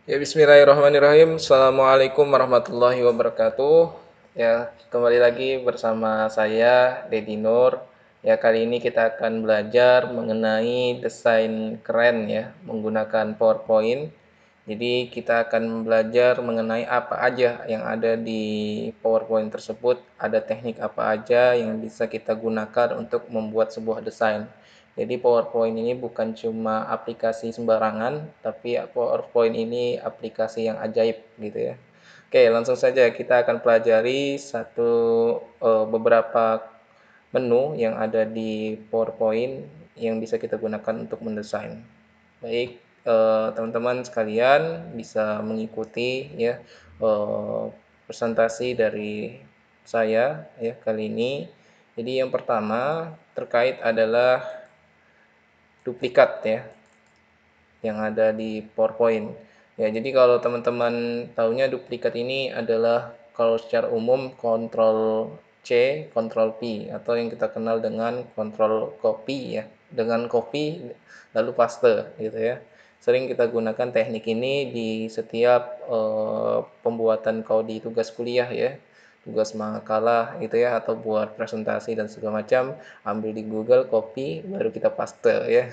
Ya, bismillahirrahmanirrahim. Assalamualaikum warahmatullahi wabarakatuh. Ya, kembali lagi bersama saya, Dedi Nur. Ya, kali ini kita akan belajar mengenai desain keren ya, menggunakan PowerPoint. Jadi, kita akan belajar mengenai apa aja yang ada di PowerPoint tersebut, ada teknik apa aja yang bisa kita gunakan untuk membuat sebuah desain. Jadi PowerPoint ini bukan cuma aplikasi sembarangan, tapi PowerPoint ini aplikasi yang ajaib gitu ya. Oke, langsung saja kita akan pelajari beberapa menu yang ada di PowerPoint yang bisa kita gunakan untuk mendesain. Baik, teman-teman sekalian bisa mengikuti ya eh, presentasi dari saya ya kali ini. Jadi yang pertama terkait adalah duplikat ya yang ada di PowerPoint. Ya, jadi kalau teman-teman tahunya duplikat ini adalah kalau secara umum Ctrl C, Ctrl P atau yang kita kenal dengan Ctrl copy ya. Dengan copy lalu paste gitu ya. Sering kita gunakan teknik ini di setiap pembuatan di tugas kuliah ya, tugas makalah gitu ya, atau buat presentasi dan segala macam, ambil di Google, copy, baru kita paste ya.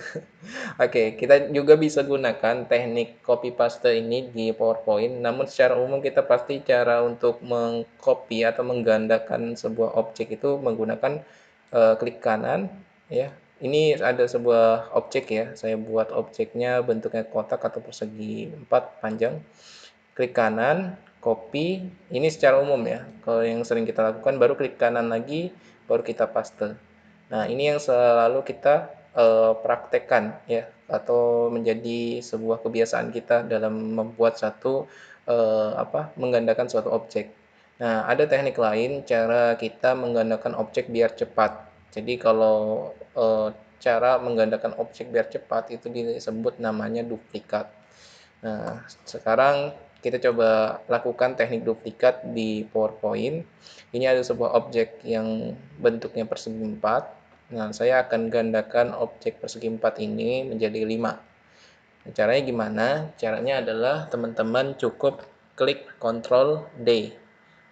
Oke, kita juga bisa gunakan teknik copy paste ini di PowerPoint, namun secara umum kita pasti cara untuk mengcopy atau menggandakan sebuah objek itu menggunakan klik kanan ya. Ini ada sebuah objek ya, saya buat objeknya bentuknya kotak atau persegi 4 panjang. Klik kanan, copy, ini secara umum ya. Kalau yang sering kita lakukan baru klik kanan lagi, baru kita paste. Nah, ini yang selalu kita praktekkan ya, atau menjadi sebuah kebiasaan kita dalam membuat menggandakan suatu objek. Nah, ada teknik lain cara kita menggandakan objek biar cepat. Jadi kalau cara menggandakan objek biar cepat itu disebut namanya duplikat. Nah, sekarang kita coba lakukan teknik duplikat di PowerPoint. Ini ada sebuah objek yang bentuknya persegi 4. Nah, saya akan gandakan objek persegi 4 ini menjadi 5. Nah, caranya gimana? Caranya adalah teman-teman cukup klik Ctrl D.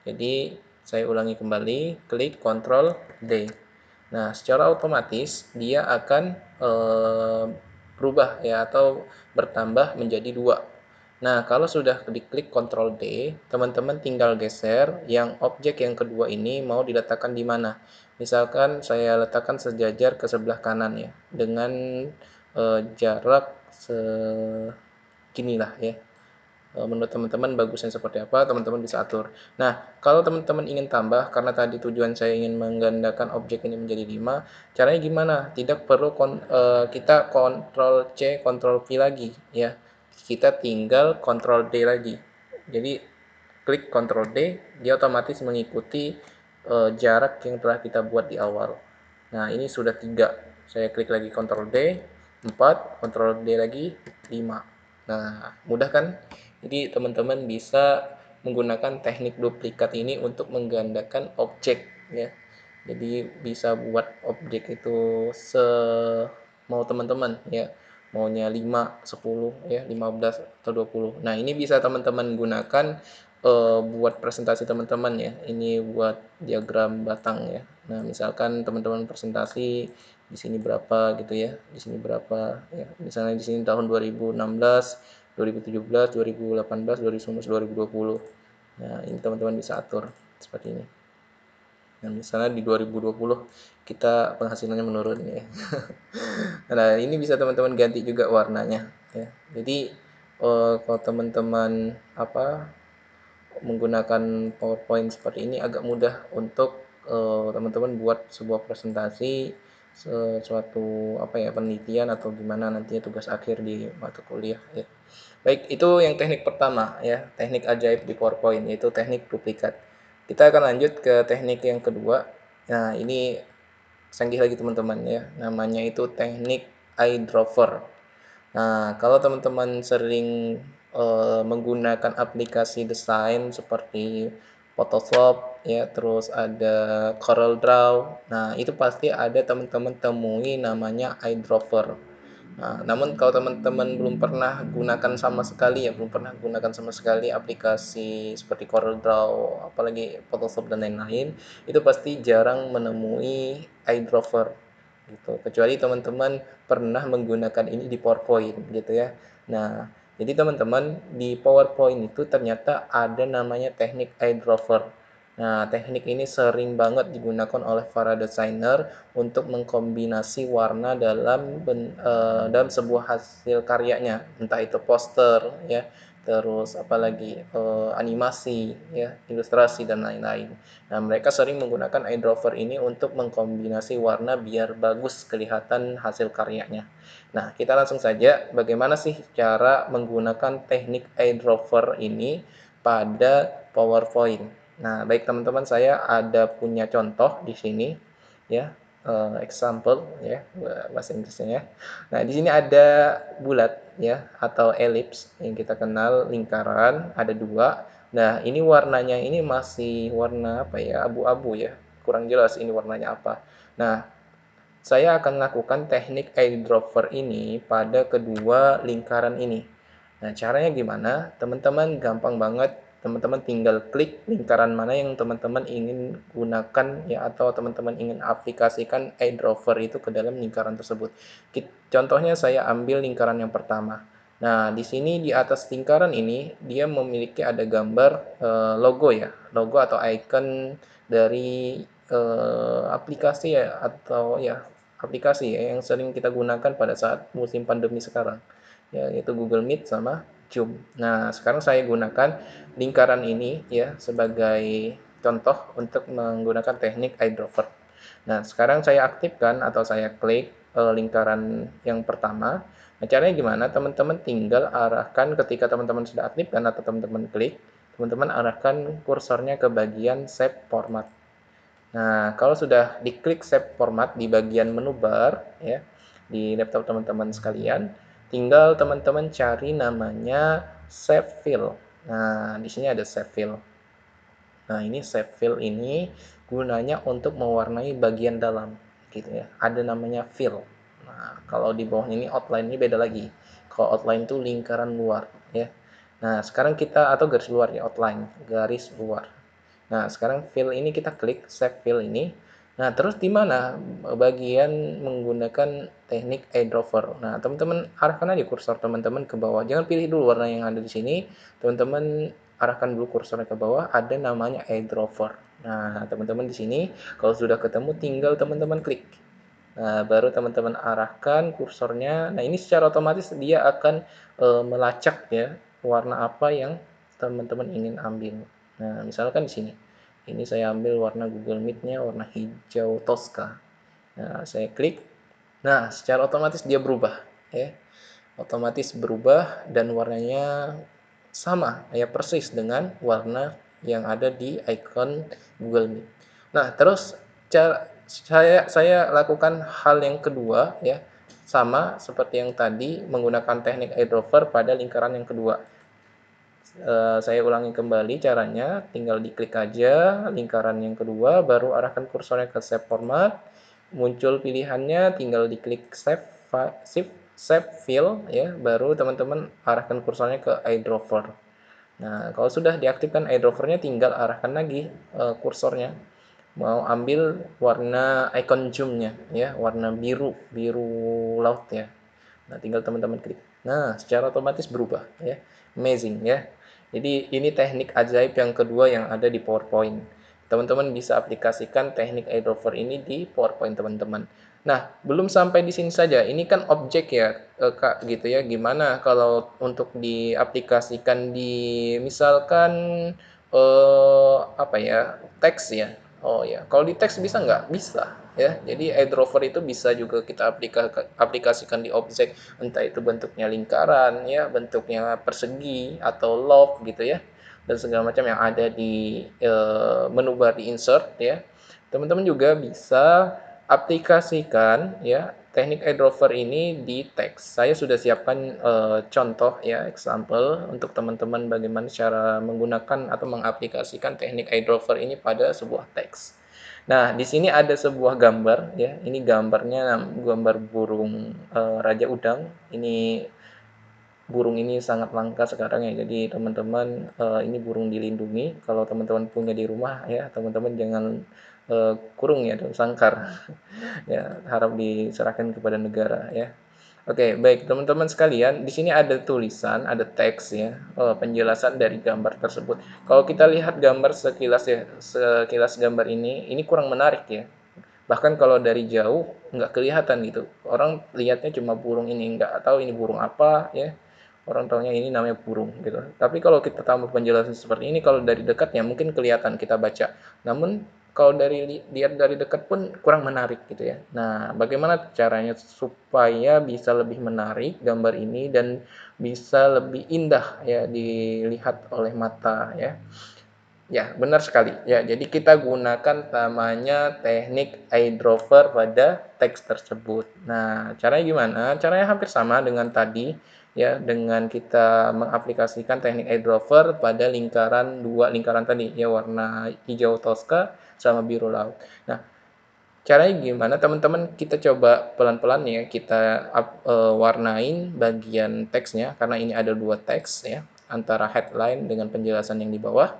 Jadi, saya ulangi kembali, klik Ctrl D. Nah, secara otomatis dia akan berubah ya atau bertambah menjadi 2. Nah, kalau sudah diklik Ctrl D, teman-teman tinggal geser yang objek yang kedua ini mau diletakkan di mana. Misalkan saya letakkan sejajar ke sebelah kanan ya, dengan jarak seginilah ya. Menurut teman-teman bagusnya seperti apa, teman-teman bisa atur. Nah, kalau teman-teman ingin tambah, karena tadi tujuan saya ingin menggandakan objek ini menjadi 5, caranya gimana? Tidak perlu kita Ctrl C, Ctrl V lagi ya. Kita tinggal Ctrl D lagi. Jadi klik Ctrl D, dia otomatis mengikuti jarak yang telah kita buat di awal. Nah, ini sudah 3. Saya klik lagi Ctrl D, 4, Ctrl D lagi, 5. Nah, mudah kan? Jadi teman-teman bisa menggunakan teknik duplikat ini untuk menggandakan objek ya. Jadi bisa buat objek itu mau teman-teman ya. Maunya 5, 10 ya, 15 atau 20. Nah, ini bisa teman-teman gunakan buat presentasi teman-teman ya. Ini buat diagram batang ya. Nah, misalkan teman-teman presentasi di sini berapa gitu ya. Di sini berapa ya. Misalnya di sini tahun 2016, 2017, 2018, 2019, 2020. Nah, ini teman-teman bisa atur seperti ini. Nah, misalnya di 2020 kita penghasilannya menurun ya. Nah, ini bisa teman-teman ganti juga warnanya ya. Jadi kalau teman-teman menggunakan PowerPoint seperti ini agak mudah untuk teman-teman buat sebuah presentasi sesuatu penelitian atau gimana nantinya tugas akhir di mata kuliah ya. Baik, itu yang teknik pertama ya, teknik ajaib di PowerPoint yaitu teknik duplikat. Kita akan lanjut ke teknik yang kedua. Nah, ini canggih lagi teman-teman ya, namanya itu teknik eyedropper. Nah, kalau teman-teman sering menggunakan aplikasi desain seperti Photoshop ya, terus ada CorelDRAW. Nah, itu pasti ada teman-teman temui namanya eyedropper. Nah, namun kalau teman-teman belum pernah gunakan sama sekali ya, belum pernah gunakan sama sekali aplikasi seperti CorelDRAW, apalagi Photoshop dan lain-lain, itu pasti jarang menemui iDrover gitu. Kecuali teman-teman pernah menggunakan ini di PowerPoint gitu ya. Nah, jadi teman-teman di PowerPoint itu ternyata ada namanya teknik iDrover. Nah, teknik ini sering banget digunakan oleh para desainer untuk mengkombinasi warna dalam sebuah hasil karyanya, entah itu poster ya, terus apalagi animasi ya, ilustrasi dan lain-lain. Nah, mereka sering menggunakan iDrover ini untuk mengkombinasi warna biar bagus kelihatan hasil karyanya. Nah, kita langsung saja bagaimana sih cara menggunakan teknik iDrover ini pada PowerPoint. Nah, baik teman-teman, saya ada punya contoh di sini ya, example ya bahasa Inggrisnya ya. Nah, di sini ada bulat ya atau elips yang kita kenal lingkaran, ada dua. Nah, ini warnanya ini masih warna apa ya, abu-abu ya, kurang jelas ini warnanya apa. Nah, saya akan lakukan teknik eyedropper ini pada kedua lingkaran ini. Nah, caranya gimana? Teman-teman gampang banget. Teman-teman tinggal klik lingkaran mana yang teman-teman ingin gunakan ya, atau teman-teman ingin aplikasikan eyedropper itu ke dalam lingkaran tersebut. Contohnya saya ambil lingkaran yang pertama. Nah, di sini di atas lingkaran ini dia memiliki ada gambar logo ya, logo atau icon dari aplikasi ya, atau ya aplikasi ya yang sering kita gunakan pada saat musim pandemi sekarang, ya, yaitu Google Meet sama Zoom. Nah, sekarang saya gunakan lingkaran ini ya sebagai contoh untuk menggunakan teknik eyedropper. Nah, sekarang saya aktifkan atau saya klik lingkaran yang pertama. Nah, caranya gimana? Teman-teman tinggal arahkan ketika teman-teman sudah aktifkan atau teman-teman klik, teman-teman arahkan kursornya ke bagian Save Format. Nah, kalau sudah diklik Save Format di bagian menu bar ya, di laptop teman-teman sekalian, tinggal teman-teman cari namanya Save Fill. Nah, di sini ada Save Fill. Nah, ini Save Fill ini gunanya untuk mewarnai bagian dalam gitu ya. Ada namanya fill. Nah, kalau di bawah ini outline ini beda lagi. Kalau outline itu lingkaran luar ya. Nah, sekarang kita atau garis luar ya, outline, garis luar. Nah, sekarang fill ini kita klik save fill ini. Nah, terus di mana bagian menggunakan teknik eyedropper. Nah, teman-teman arahkan aja kursor teman-teman ke bawah. Jangan pilih dulu warna yang ada di sini. Teman-teman arahkan dulu kursornya ke bawah, ada namanya eyedropper. Nah, teman-teman di sini kalau sudah ketemu tinggal teman-teman klik. Nah, baru teman-teman arahkan kursornya. Nah, ini secara otomatis dia akan melacak ya warna apa yang teman-teman ingin ambil. Nah, misalkan di sini. Ini saya ambil warna Google Meet-nya warna hijau Tosca. Nah, saya klik. Nah, secara otomatis dia berubah ya. Otomatis berubah dan warnanya sama ya, persis dengan warna yang ada di icon Google Meet. Nah, terus saya lakukan hal yang kedua ya, sama seperti yang tadi menggunakan teknik eyedropper pada lingkaran yang kedua. Saya ulangi kembali caranya, tinggal diklik aja lingkaran yang kedua, baru arahkan kursornya ke Save Format, muncul pilihannya, tinggal diklik Save Fill ya, baru teman-teman arahkan kursornya ke eyedropper. Nah, kalau sudah diaktifkan eyedroppernya, tinggal arahkan lagi kursornya, mau ambil warna icon zoom-nya ya, warna biru, biru laut ya. Nah, tinggal teman-teman klik. Nah, secara otomatis berubah ya. Amazing ya. Jadi ini teknik ajaib yang kedua yang ada di PowerPoint. Teman-teman bisa aplikasikan teknik eyedropper ini di PowerPoint teman-teman. Nah, belum sampai di sini saja. Ini kan objek ya, Kak, gitu ya. Gimana kalau untuk diaplikasikan di misalkan apa ya, teks ya. Oh ya, kalau di teks bisa nggak? Bisa ya. Jadi eyedropper itu bisa juga kita aplikasikan di objek, entah itu bentuknya lingkaran ya, bentuknya persegi atau loop gitu ya, dan segala macam yang ada di menu bar di insert ya. Teman-teman juga bisa aplikasikan ya teknik eyedropper ini di teks. Saya sudah siapkan contoh ya, example untuk teman-teman bagaimana cara menggunakan atau mengaplikasikan teknik eyedropper ini pada sebuah teks. Nah, di sini ada sebuah gambar ya, ini gambarnya gambar burung, raja udang. Ini burung ini sangat langka sekarang ya, jadi teman-teman, ini burung dilindungi. Kalau teman-teman punya di rumah ya, teman-teman jangan, kurung ya dalam sangkar. Ya, harap diserahkan kepada negara ya. Oke, baik teman-teman sekalian, di sini ada tulisan, ada teks ya, penjelasan dari gambar tersebut. Kalau kita lihat gambar sekilas ya, sekilas gambar ini kurang menarik ya. Bahkan kalau dari jauh nggak kelihatan gitu. Orang lihatnya cuma burung ini, nggak tahu ini burung apa ya. Orang taunya ini namanya burung gitu. Tapi kalau kita tambah penjelasan seperti ini, kalau dari dekat ya mungkin kelihatan kita baca. Namun kalau lihat dari dekat pun kurang menarik gitu ya. Nah, bagaimana caranya supaya bisa lebih menarik gambar ini dan bisa lebih indah ya dilihat oleh mata ya. Ya, benar sekali. Ya, jadi kita gunakan namanya teknik eye dropper pada teks tersebut. Nah, caranya gimana? Caranya hampir sama dengan tadi, ya, dengan kita mengaplikasikan teknik eye dropper pada dua lingkaran tadi, ya, warna hijau toska sama biru laut. Nah, caranya gimana? Teman-teman kita coba pelan-pelan ya, kita warnain bagian teksnya, karena ini ada dua teks ya, antara headline dengan penjelasan yang di bawah.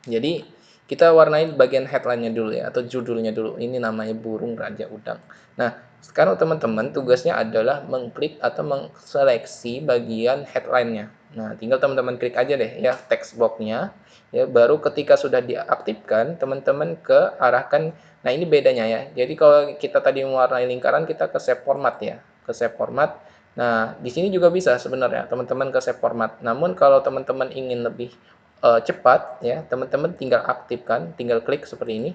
Jadi kita warnai bagian headline-nya dulu ya, atau judulnya dulu. Ini namanya burung raja udang. Nah, sekarang teman-teman tugasnya adalah mengklik atau mengseleksi bagian headline-nya. Nah, tinggal teman-teman klik aja deh ya text box-nya. Ya, baru ketika sudah diaktifkan, teman-teman ke arahkan. Nah, ini bedanya ya. Jadi kalau kita tadi mewarnai lingkaran, kita ke save format ya. Ke save format. Nah, di sini juga bisa sebenarnya teman-teman ke save format. Namun kalau teman-teman ingin lebih cepat ya, teman-teman tinggal aktifkan, tinggal klik seperti ini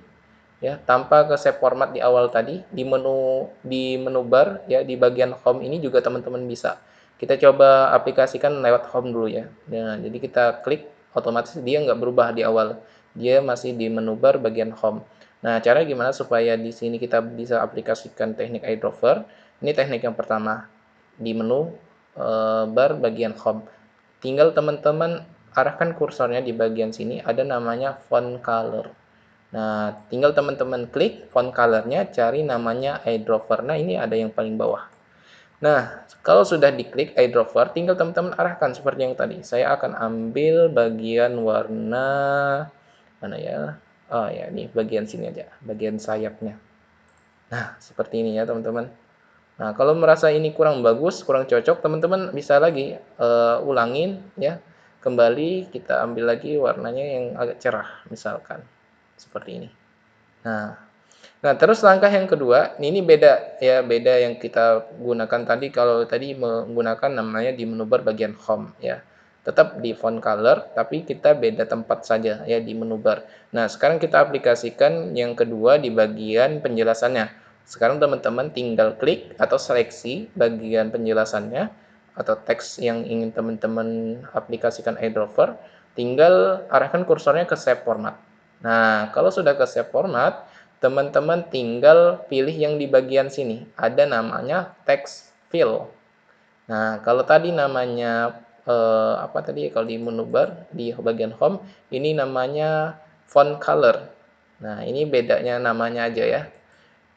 ya, tanpa ke save format di awal tadi, di menu bar ya, di bagian home ini juga teman-teman bisa. Kita coba aplikasikan lewat home dulu ya. Nah, jadi kita klik, otomatis dia nggak berubah di awal. Dia masih di menu bar bagian home. Nah, cara gimana supaya di sini kita bisa aplikasikan teknik eye dropper? Ini teknik yang pertama di menu bar bagian home. Tinggal teman-teman arahkan kursornya di bagian sini, ada namanya font color. Nah, tinggal teman-teman klik font color-nya, cari namanya eyedropper. Nah, ini ada yang paling bawah. Nah, kalau sudah diklik eyedropper, tinggal teman-teman arahkan seperti yang tadi. Saya akan ambil bagian warna mana ya? Oh ya, ini bagian sini aja, bagian sayapnya. Nah, seperti ini ya, teman-teman. Nah, kalau merasa ini kurang bagus, kurang cocok, teman-teman bisa lagi ulangin ya. Kembali kita ambil lagi warnanya yang agak cerah, misalkan seperti ini. Nah, terus langkah yang kedua, ini beda ya, beda yang kita gunakan tadi. Kalau tadi menggunakan namanya di menu bar bagian home ya. Tetap di font color, tapi kita beda tempat saja ya di menu bar. Nah, sekarang kita aplikasikan yang kedua di bagian penjelasannya. Sekarang teman-teman tinggal klik atau seleksi bagian penjelasannya atau teks yang ingin teman-teman aplikasikan eyedropper, tinggal arahkan kursornya ke save format. Nah, kalau sudah ke save format, teman-teman tinggal pilih yang di bagian sini, ada namanya text fill. Nah, kalau tadi namanya apa tadi kalau di menu bar di bagian home, ini namanya font color. Nah, ini bedanya namanya aja ya.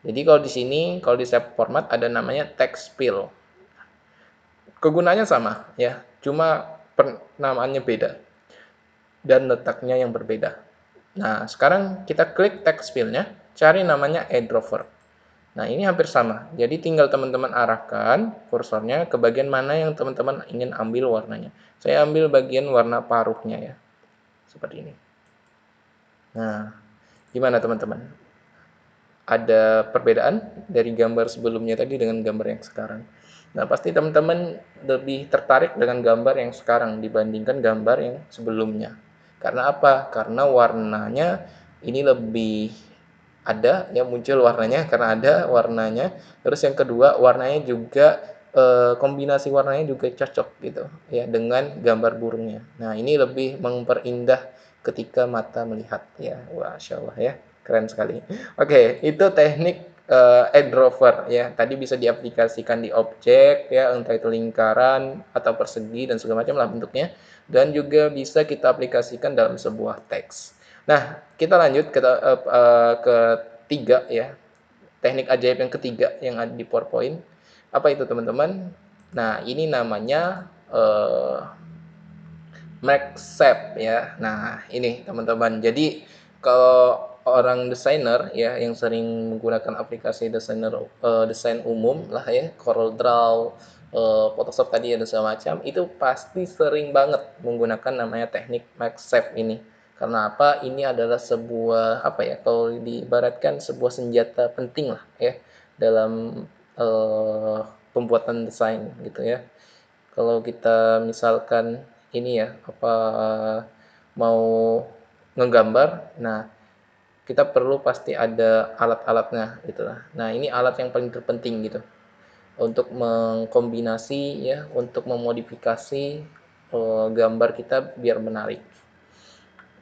Jadi kalau di sini, kalau di save format ada namanya text fill. Kegunaannya sama ya, cuma namaannya beda dan letaknya yang berbeda. Nah, sekarang kita klik text fill-nya, cari namanya eyedropper. Nah, ini hampir sama. Jadi tinggal teman-teman arahkan kursornya ke bagian mana yang teman-teman ingin ambil warnanya. Saya ambil bagian warna paruhnya ya. Seperti ini. Nah, gimana teman-teman? Ada perbedaan dari gambar sebelumnya tadi dengan gambar yang sekarang. Nah, pasti teman-teman lebih tertarik dengan gambar yang sekarang dibandingkan gambar yang sebelumnya. Karena apa? Karena warnanya ini lebih ada ya, muncul warnanya karena ada warnanya. Terus yang kedua, warnanya juga kombinasi warnanya juga cocok gitu ya dengan gambar burungnya. Nah, ini lebih memperindah ketika mata melihat ya. Wah, Masya Allah ya. Keren sekali. Oke, itu teknik eyedropper ya. Tadi bisa diaplikasikan di objek ya, entah itu lingkaran atau persegi dan segala macam lah bentuknya. Dan juga bisa kita aplikasikan dalam sebuah teks. Nah, kita lanjut ke ketiga ya, teknik ajaib yang ketiga yang ada di PowerPoint. Apa itu teman-teman? Nah, ini namanya MaxSafe ya. Nah, ini teman-teman. Jadi kalau orang desainer ya yang sering menggunakan aplikasi desain umum lah ya, CorelDRAW, Photoshop tadi ada segala macam, itu pasti sering banget menggunakan namanya teknik MaxSafe ini. Karena apa? Ini adalah sebuah apa ya? Kalau diibaratkan sebuah senjata penting lah ya dalam pembuatan desain gitu ya. Kalau kita misalkan ini ya, apa mau ngegambar, nah kita perlu pasti ada alat-alatnya gitu lah. Nah, ini alat yang paling terpenting gitu untuk mengkombinasi ya, untuk memodifikasi gambar kita biar menarik.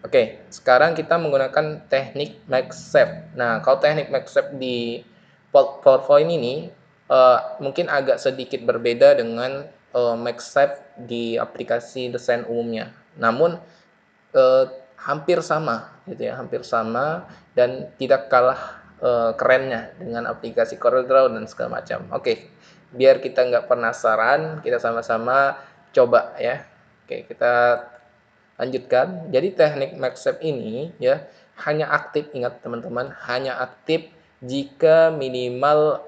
Oke, sekarang kita menggunakan teknik MaxSafe. Nah, kalau teknik MaxSafe di PowerPoint ini mungkin agak sedikit berbeda dengan MaxSafe di aplikasi desain umumnya. Namun hampir sama gitu ya, hampir sama dan tidak kalah kerennya dengan aplikasi CorelDRAW dan segala macam. Oke, biar kita nggak penasaran, kita sama-sama coba ya. Oke, kita lanjutkan. Jadi teknik MaxSafe ini ya hanya aktif, ingat teman-teman, hanya aktif jika minimal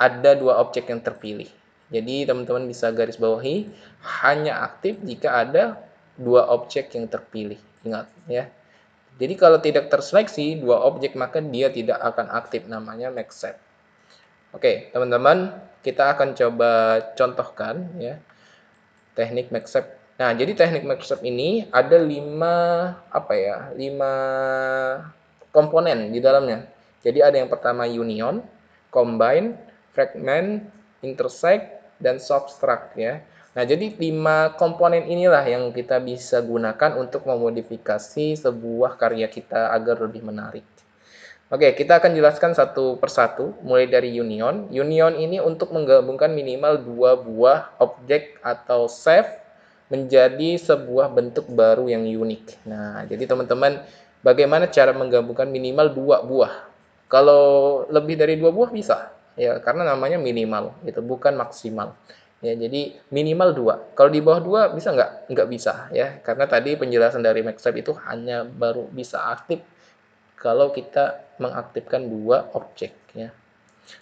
ada dua objek yang terpilih. Jadi teman-teman bisa garis bawahi hanya aktif jika ada dua objek yang terpilih. Ingat ya. Jadi kalau tidak terseleksi dua objek maka dia tidak akan aktif, namanya MaxSafe. Oke, teman-teman, kita akan coba contohkan ya teknik MaxSafe. Nah, jadi teknik MaxSafe ini ada 5 komponen di dalamnya. Jadi ada yang pertama union, combine, fragment, intersect, dan subtract ya. Nah, jadi 5 komponen inilah yang kita bisa gunakan untuk memodifikasi sebuah karya kita agar lebih menarik. Oke, kita akan jelaskan satu persatu, mulai dari union. Union ini untuk menggabungkan minimal 2 buah objek atau shape menjadi sebuah bentuk baru yang unik. Nah, jadi teman-teman, bagaimana cara menggabungkan minimal 2 buah? Kalau lebih dari 2 buah bisa, ya, karena namanya minimal, gitu, bukan maksimal. Ya, jadi minimal 2. Kalau di bawah 2 bisa nggak? Nggak bisa, ya, karena tadi penjelasan dari MaxSafe itu hanya baru bisa aktif kalau kita mengaktifkan dua objek ya.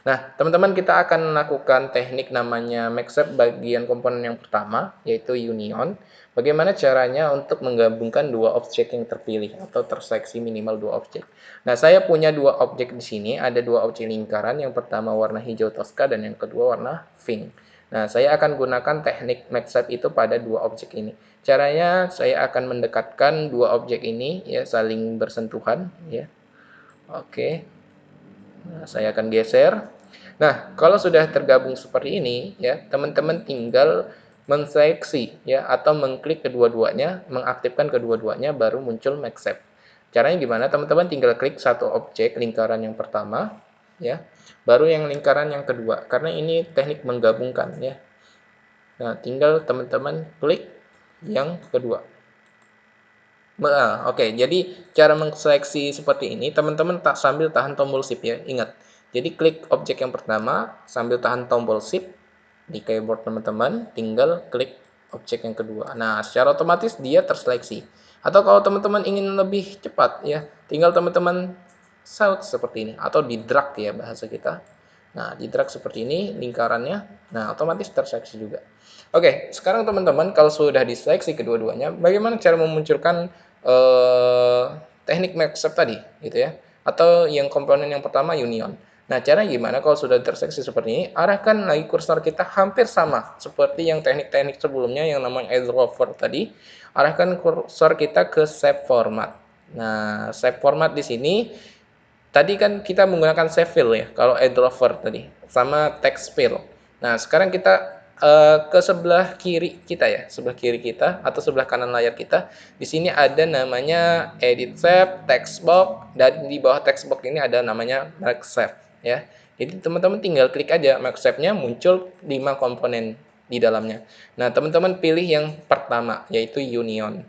Nah, teman-teman kita akan melakukan teknik namanya MaxSafe bagian komponen yang pertama yaitu union. Bagaimana caranya untuk menggabungkan dua objek yang terpilih atau terseleksi minimal dua objek. Nah, saya punya dua objek di sini, ada dua objek lingkaran, yang pertama warna hijau toska dan yang kedua warna pink. Nah, saya akan gunakan teknik MaxSafe itu pada dua objek ini. Caranya saya akan mendekatkan dua objek ini ya saling bersentuhan ya. Oke. Nah, saya akan geser. Nah, kalau sudah tergabung seperti ini ya, teman-teman tinggal menseleksi ya atau mengklik kedua-duanya, mengaktifkan kedua-duanya baru muncul MaxSafe. Caranya gimana? Teman-teman tinggal klik satu objek lingkaran yang pertama ya, baru yang lingkaran yang kedua karena ini teknik menggabungkan ya. Nah, tinggal teman-teman klik yang kedua. Oke. Jadi cara menseleksi seperti ini, teman-teman tak sambil tahan tombol shift ya. Ingat. Jadi klik objek yang pertama sambil tahan tombol shift di keyboard teman-teman, tinggal klik objek yang kedua. Nah, secara otomatis dia terseleksi. Atau kalau teman-teman ingin lebih cepat ya, tinggal teman-teman salt seperti ini atau di drag ya bahasa kita. Nah, di drag seperti ini lingkarannya. Nah, otomatis terseleksi juga. Oke, sekarang teman-teman kalau sudah diseleksi kedua-duanya, bagaimana cara memunculkan teknik MaxSafe tadi gitu ya, atau yang komponen yang pertama union. Nah, caranya gimana kalau sudah terseleksi seperti ini? Arahkan lagi kursor kita hampir sama seperti yang teknik-teknik sebelumnya yang namanya edge rover tadi. Arahkan kursor kita ke shape format. Nah, shape format di sini tadi kan kita menggunakan save fill ya, kalau edge rover tadi, sama text fill. Nah, sekarang kita ke sebelah kiri kita ya, sebelah kiri kita atau sebelah kanan layar kita. Di sini ada namanya edit shape, text box, dan di bawah text box ini ada namanya mark shape ya. Jadi teman-teman tinggal klik aja mark shape-nya, muncul 5 komponen di dalamnya. Nah, teman-teman pilih yang pertama yaitu union.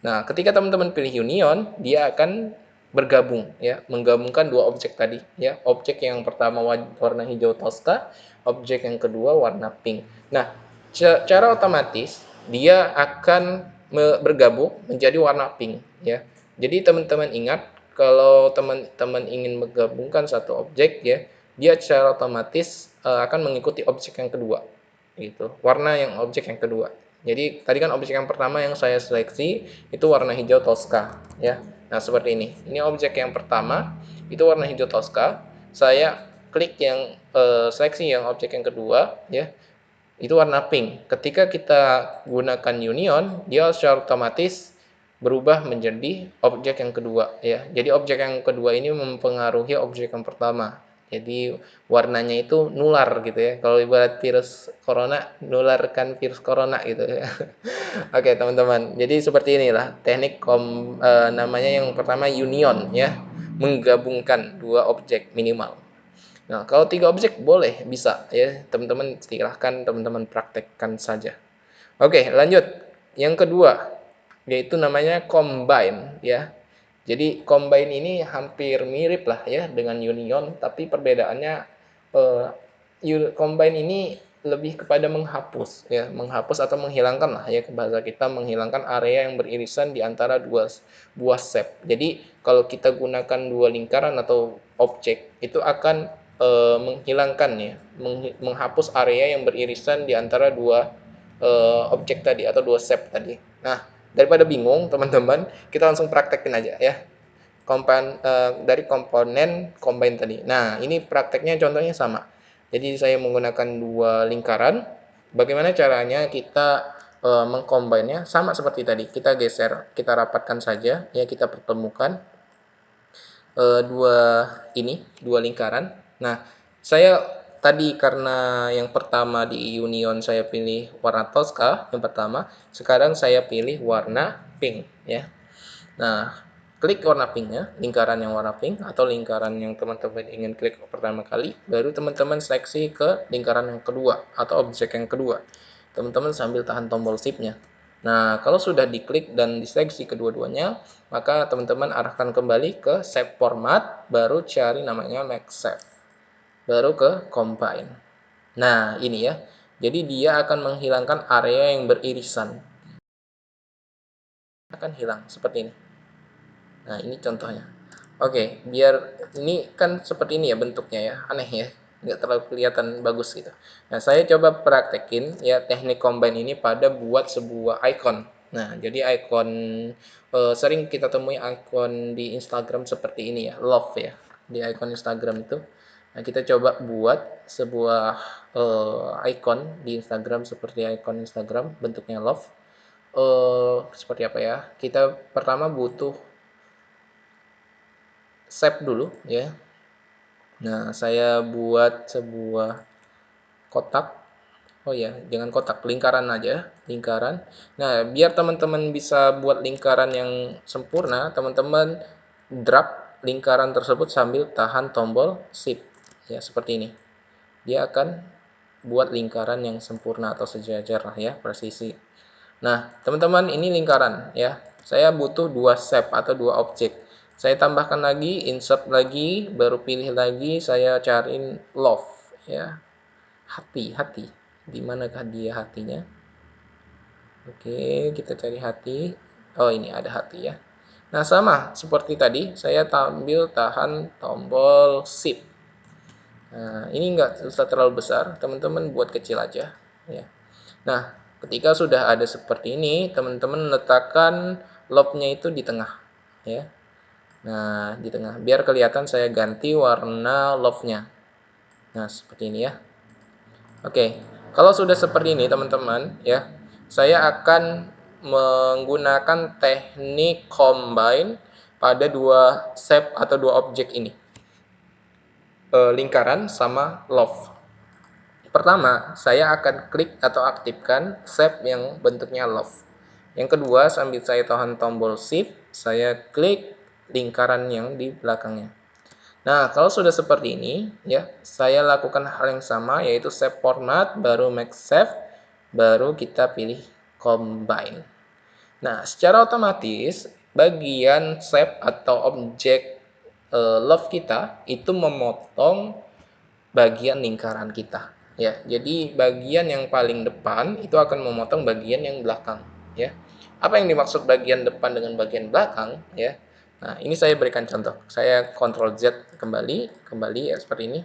Nah, ketika teman-teman pilih union, dia akan bergabung ya, menggabungkan dua objek tadi ya. Objek yang pertama warna hijau Tosca, objek yang kedua warna pink. Nah, secara otomatis dia akan bergabung menjadi warna pink ya. Jadi teman-teman ingat kalau teman-teman ingin menggabungkan satu objek ya, dia secara otomatis akan mengikuti objek yang kedua gitu. Warna yang objek yang kedua. Jadi tadi kan objek yang pertama yang saya seleksi itu warna hijau Tosca ya. Nah, seperti ini. Ini objek yang pertama, itu warna hijau Tosca. Saya klik yang seleksi yang objek yang kedua ya. Itu warna pink. Ketika kita gunakan union, dia secara otomatis berubah menjadi objek yang kedua ya. Jadi objek yang kedua ini mempengaruhi objek yang pertama. Jadi warnanya itu nular gitu ya. Kalau ibarat virus corona, nularkan virus corona gitu ya. Oke, teman-teman. Jadi seperti inilah teknik namanya yang pertama union ya, menggabungkan dua objek minimal. Nah, kalau tiga objek boleh, bisa ya. Teman-teman silahkan teman-teman praktekkan saja. Oke, lanjut. Yang kedua, yaitu namanya combine ya. Jadi combine ini hampir mirip lah ya dengan union, tapi perbedaannya combine ini lebih kepada menghapus ya, menghapus atau menghilangkan lah ya, ke bahasa kita menghilangkan area yang beririsan di antara dua buah shape. Jadi kalau kita gunakan dua lingkaran atau objek itu akan menghilangkan ya, menghapus area yang beririsan di antara dua objek tadi atau dua shape tadi. Nah, daripada bingung teman-teman, kita langsung praktekin aja ya. Dari komponen combine tadi. Nah, ini prakteknya contohnya sama. Jadi saya menggunakan dua lingkaran. Bagaimana caranya kita mengcombine-nya? Sama seperti tadi. Kita geser, kita rapatkan saja ya, kita pertemukan dua lingkaran. Nah, saya tadi karena yang pertama di union saya pilih warna Tosca yang pertama, sekarang saya pilih warna pink ya. Nah, klik warna pinknya, lingkaran yang warna pink atau lingkaran yang teman-teman ingin klik pertama kali, baru teman-teman seleksi ke lingkaran yang kedua atau objek yang kedua. Teman-teman sambil tahan tombol shift-nya. Nah, kalau sudah diklik dan diseleksi kedua-duanya, maka teman-teman arahkan kembali ke save format, baru cari namanya make save. Baru ke combine. Nah, ini ya. Jadi dia akan menghilangkan area yang beririsan. Akan hilang seperti ini. Nah, ini contohnya. Oke, biar ini kan seperti ini ya bentuknya ya, aneh ya, nggak terlalu kelihatan bagus gitu. Nah, saya coba praktekin ya teknik combine ini pada buat sebuah icon. Nah, jadi icon sering kita temui icon di Instagram seperti ini ya, love ya, di icon Instagram itu. Nah, kita coba buat sebuah icon di Instagram seperti icon Instagram bentuknya love. Seperti apa ya? Kita pertama butuh shape dulu ya. Nah, saya buat sebuah kotak. Oh ya, jangan kotak, lingkaran aja, lingkaran. Nah, biar teman-teman bisa buat lingkaran yang sempurna, teman-teman drag lingkaran tersebut sambil tahan tombol shift. Ya, seperti ini. Dia akan buat lingkaran yang sempurna atau sejajar lah ya, presisi. Nah, teman-teman ini lingkaran ya. Saya butuh dua shape atau dua objek. Saya tambahkan lagi, insert lagi, baru pilih lagi, saya cariin love ya. Hati. Di manakah dia hatinya? Oke, kita cari hati. Oh, ini ada hati ya. Nah, sama seperti tadi, saya sambil tahan tombol shift. Nah, ini enggak usah terlalu besar, teman-teman buat kecil aja ya. Nah, ketika sudah ada seperti ini, teman-teman letakkan love-nya itu di tengah ya. Nah, di tengah biar kelihatan saya ganti warna love-nya. Nah, seperti ini ya. Oke. Kalau sudah seperti ini, teman-teman ya, saya akan menggunakan teknik combine pada dua shape atau dua objek ini. Lingkaran sama love. Pertama, saya akan klik atau aktifkan shape yang bentuknya love. Yang kedua, sambil saya tahan tombol shift, saya klik lingkaran yang di belakangnya. Nah, kalau sudah seperti ini, ya, saya lakukan hal yang sama, yaitu save format, baru make save, baru kita pilih combine. Nah, secara otomatis bagian shape atau objek love kita itu memotong bagian lingkaran kita, ya. Jadi bagian yang paling depan itu akan memotong bagian yang belakang, ya. Apa yang dimaksud bagian depan dengan bagian belakang, ya? Nah, ini saya berikan contoh. Saya Ctrl Z kembali ya seperti ini.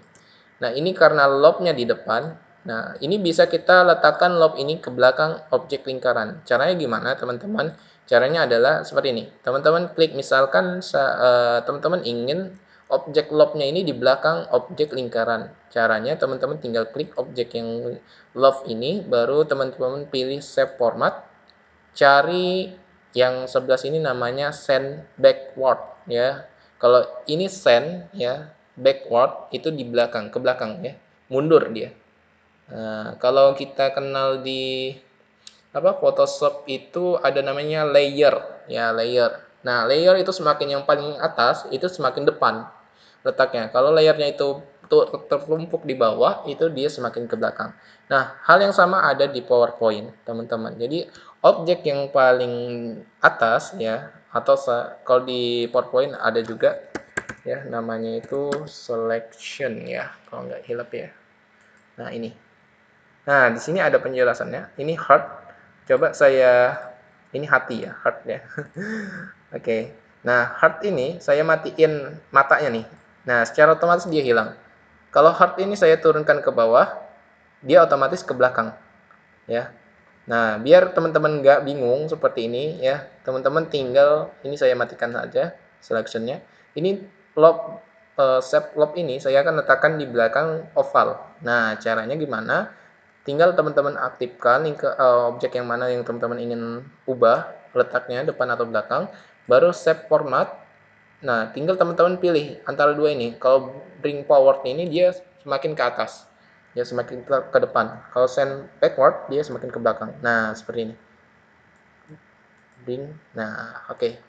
Nah, ini karena lobe-nya di depan. Nah, ini bisa kita letakkan lobe ini ke belakang objek lingkaran. Caranya gimana, teman-teman? Caranya adalah seperti ini. Teman-teman klik, misalkan teman-teman ingin objek lobe-nya ini di belakang objek lingkaran. Caranya teman-teman tinggal klik objek yang lobe ini, baru teman-teman pilih Save Format, cari yang sebelah sini namanya Send Backward, ya. Kalau ini send, ya, backward itu di belakang, ke belakang, ya, mundur dia. Nah, kalau kita kenal di Photoshop itu ada namanya layer, ya, layer. Nah, layer itu semakin yang paling atas itu semakin depan letaknya. Kalau layernya itu tertumpuk di bawah, itu dia semakin ke belakang. Nah, hal yang sama ada di PowerPoint, teman-teman. Jadi, objek yang paling atas, ya, atau kalau di PowerPoint ada juga, ya, namanya itu selection, ya, kalau nggak hilap ya. Nah, ini. Nah, di sini ada penjelasannya. Ini heart. Coba ini hati, ya, heart, ya. Oke. Nah, heart ini saya matiin matanya nih. Nah, secara otomatis dia hilang. Kalau heart ini saya turunkan ke bawah, dia otomatis ke belakang, ya. Nah, biar teman-teman nggak bingung seperti ini, ya, teman-teman tinggal ini saya matikan saja selectionnya. Ini shape lobe ini saya akan letakkan di belakang oval. Nah, caranya gimana? Tinggal teman-teman aktifkan objek yang mana yang teman-teman ingin ubah letaknya, depan atau belakang, baru save format. Nah, tinggal teman-teman pilih antara dua ini. Kalau bring forward ini dia semakin ke atas, dia semakin ke depan. Kalau send backward dia semakin ke belakang. Nah, seperti ini. Bring. Nah, oke.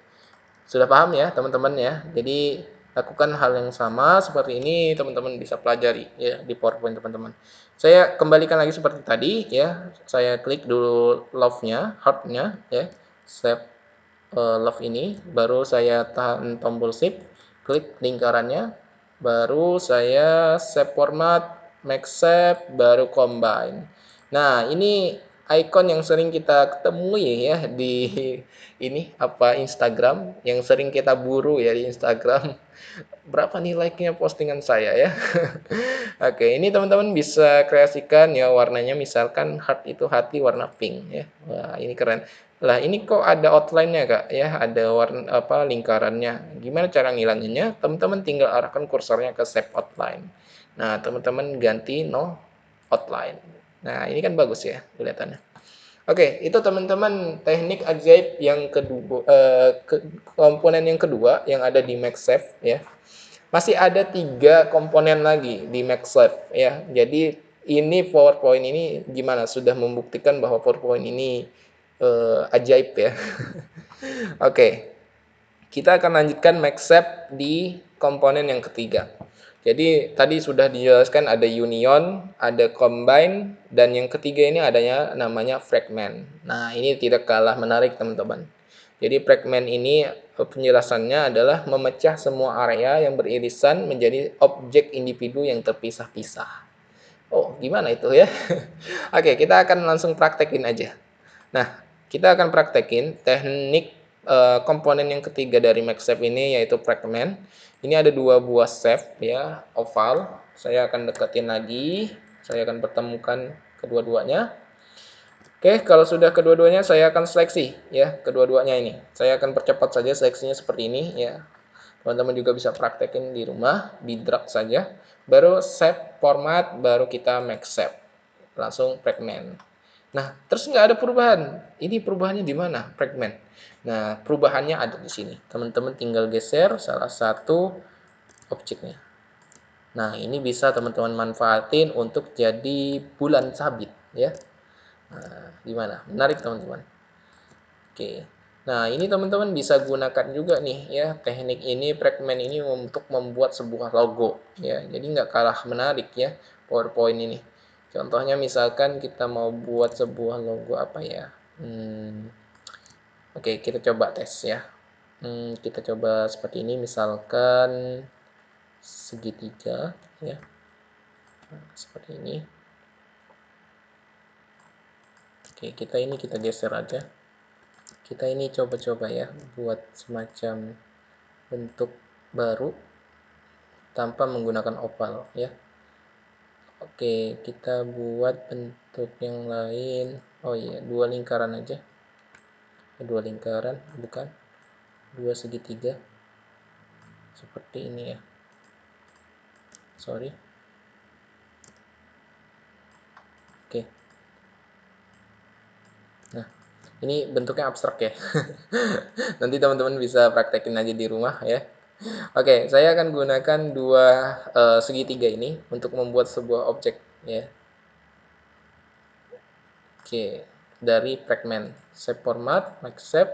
Sudah paham ya, teman-teman, ya. Jadi lakukan hal yang sama seperti ini, teman-teman bisa pelajari ya di PowerPoint, teman-teman. Saya kembalikan lagi seperti tadi, ya. Saya klik dulu love-nya, heart-nya, ya. Save love ini, baru saya tahan tombol shift, klik lingkarannya, baru saya save format, make save, baru combine. Nah, ini icon yang sering kita ketemui ya di Instagram, yang sering kita buru ya di Instagram. Berapa nih like-nya postingan saya, ya. Oke, ini teman-teman bisa kreasikan ya warnanya, misalkan heart itu hati warna pink, ya. Wah, ini keren. Lah, ini kok ada outline-nya, Kak, ya, ada warna lingkarannya. Gimana cara ngilanginnya? Teman-teman tinggal arahkan kursornya ke Save Outline. Nah, teman-teman ganti no outline. Nah, ini kan bagus ya kelihatannya. Oke, itu teman-teman teknik ajaib yang kedua, komponen yang kedua yang ada di MaxSafe, ya. Masih ada 3 komponen lagi di MaxSafe, ya. Jadi ini PowerPoint ini gimana? Sudah membuktikan bahwa PowerPoint ini ajaib, ya. Oke, kita akan lanjutkan MaxSafe di komponen yang ketiga. Jadi tadi sudah dijelaskan ada union, ada combine, dan yang ketiga ini adanya namanya fragment. Nah, ini tidak kalah menarik, teman-teman. Jadi fragment ini penjelasannya adalah memecah semua area yang beririsan menjadi objek individu yang terpisah-pisah. Oh, gimana itu ya? Oke, kita akan langsung praktekin aja. Nah, kita akan praktekin teknik komponen yang ketiga dari MaxSafe ini, yaitu fragment. Ini ada 2 buah shape, ya, oval. Saya akan deketin lagi. Saya akan pertemukan kedua-duanya. Oke, kalau sudah kedua-duanya saya akan seleksi, ya, kedua-duanya ini. Saya akan percepat saja seleksinya seperti ini, ya. Teman-teman juga bisa praktekin di rumah, di drag saja. Baru save format, baru kita make save. Langsung fragment. Nah, terus nggak ada perubahan. Ini perubahannya di mana? Fragment. Nah, perubahannya ada di sini. Teman-teman tinggal geser salah satu objeknya. Nah, ini bisa teman-teman manfaatin untuk jadi bulan sabit, ya. Nah, gimana? Menarik, teman-teman. Oke. Nah, ini teman-teman bisa gunakan juga nih, ya, teknik ini, fragment ini untuk membuat sebuah logo, ya. Jadi nggak kalah menarik, ya, PowerPoint ini. Contohnya misalkan kita mau buat sebuah logo apa ya? Oke, kita coba tes ya. Kita coba seperti ini, misalkan segitiga ya, seperti ini. Oke, kita geser aja. Kita ini coba-coba ya buat semacam bentuk baru tanpa menggunakan oval ya. Oke, kita buat bentuk yang lain. Oh iya, dua lingkaran aja. Dua lingkaran, bukan dua segitiga. Seperti ini ya. Sorry. Oke. Nah, ini bentuknya abstrak ya. Nanti teman-teman bisa praktekin aja di rumah ya. Oke, saya akan gunakan dua segitiga ini untuk membuat sebuah objek ya. Oke, dari fragment shape format, make shape,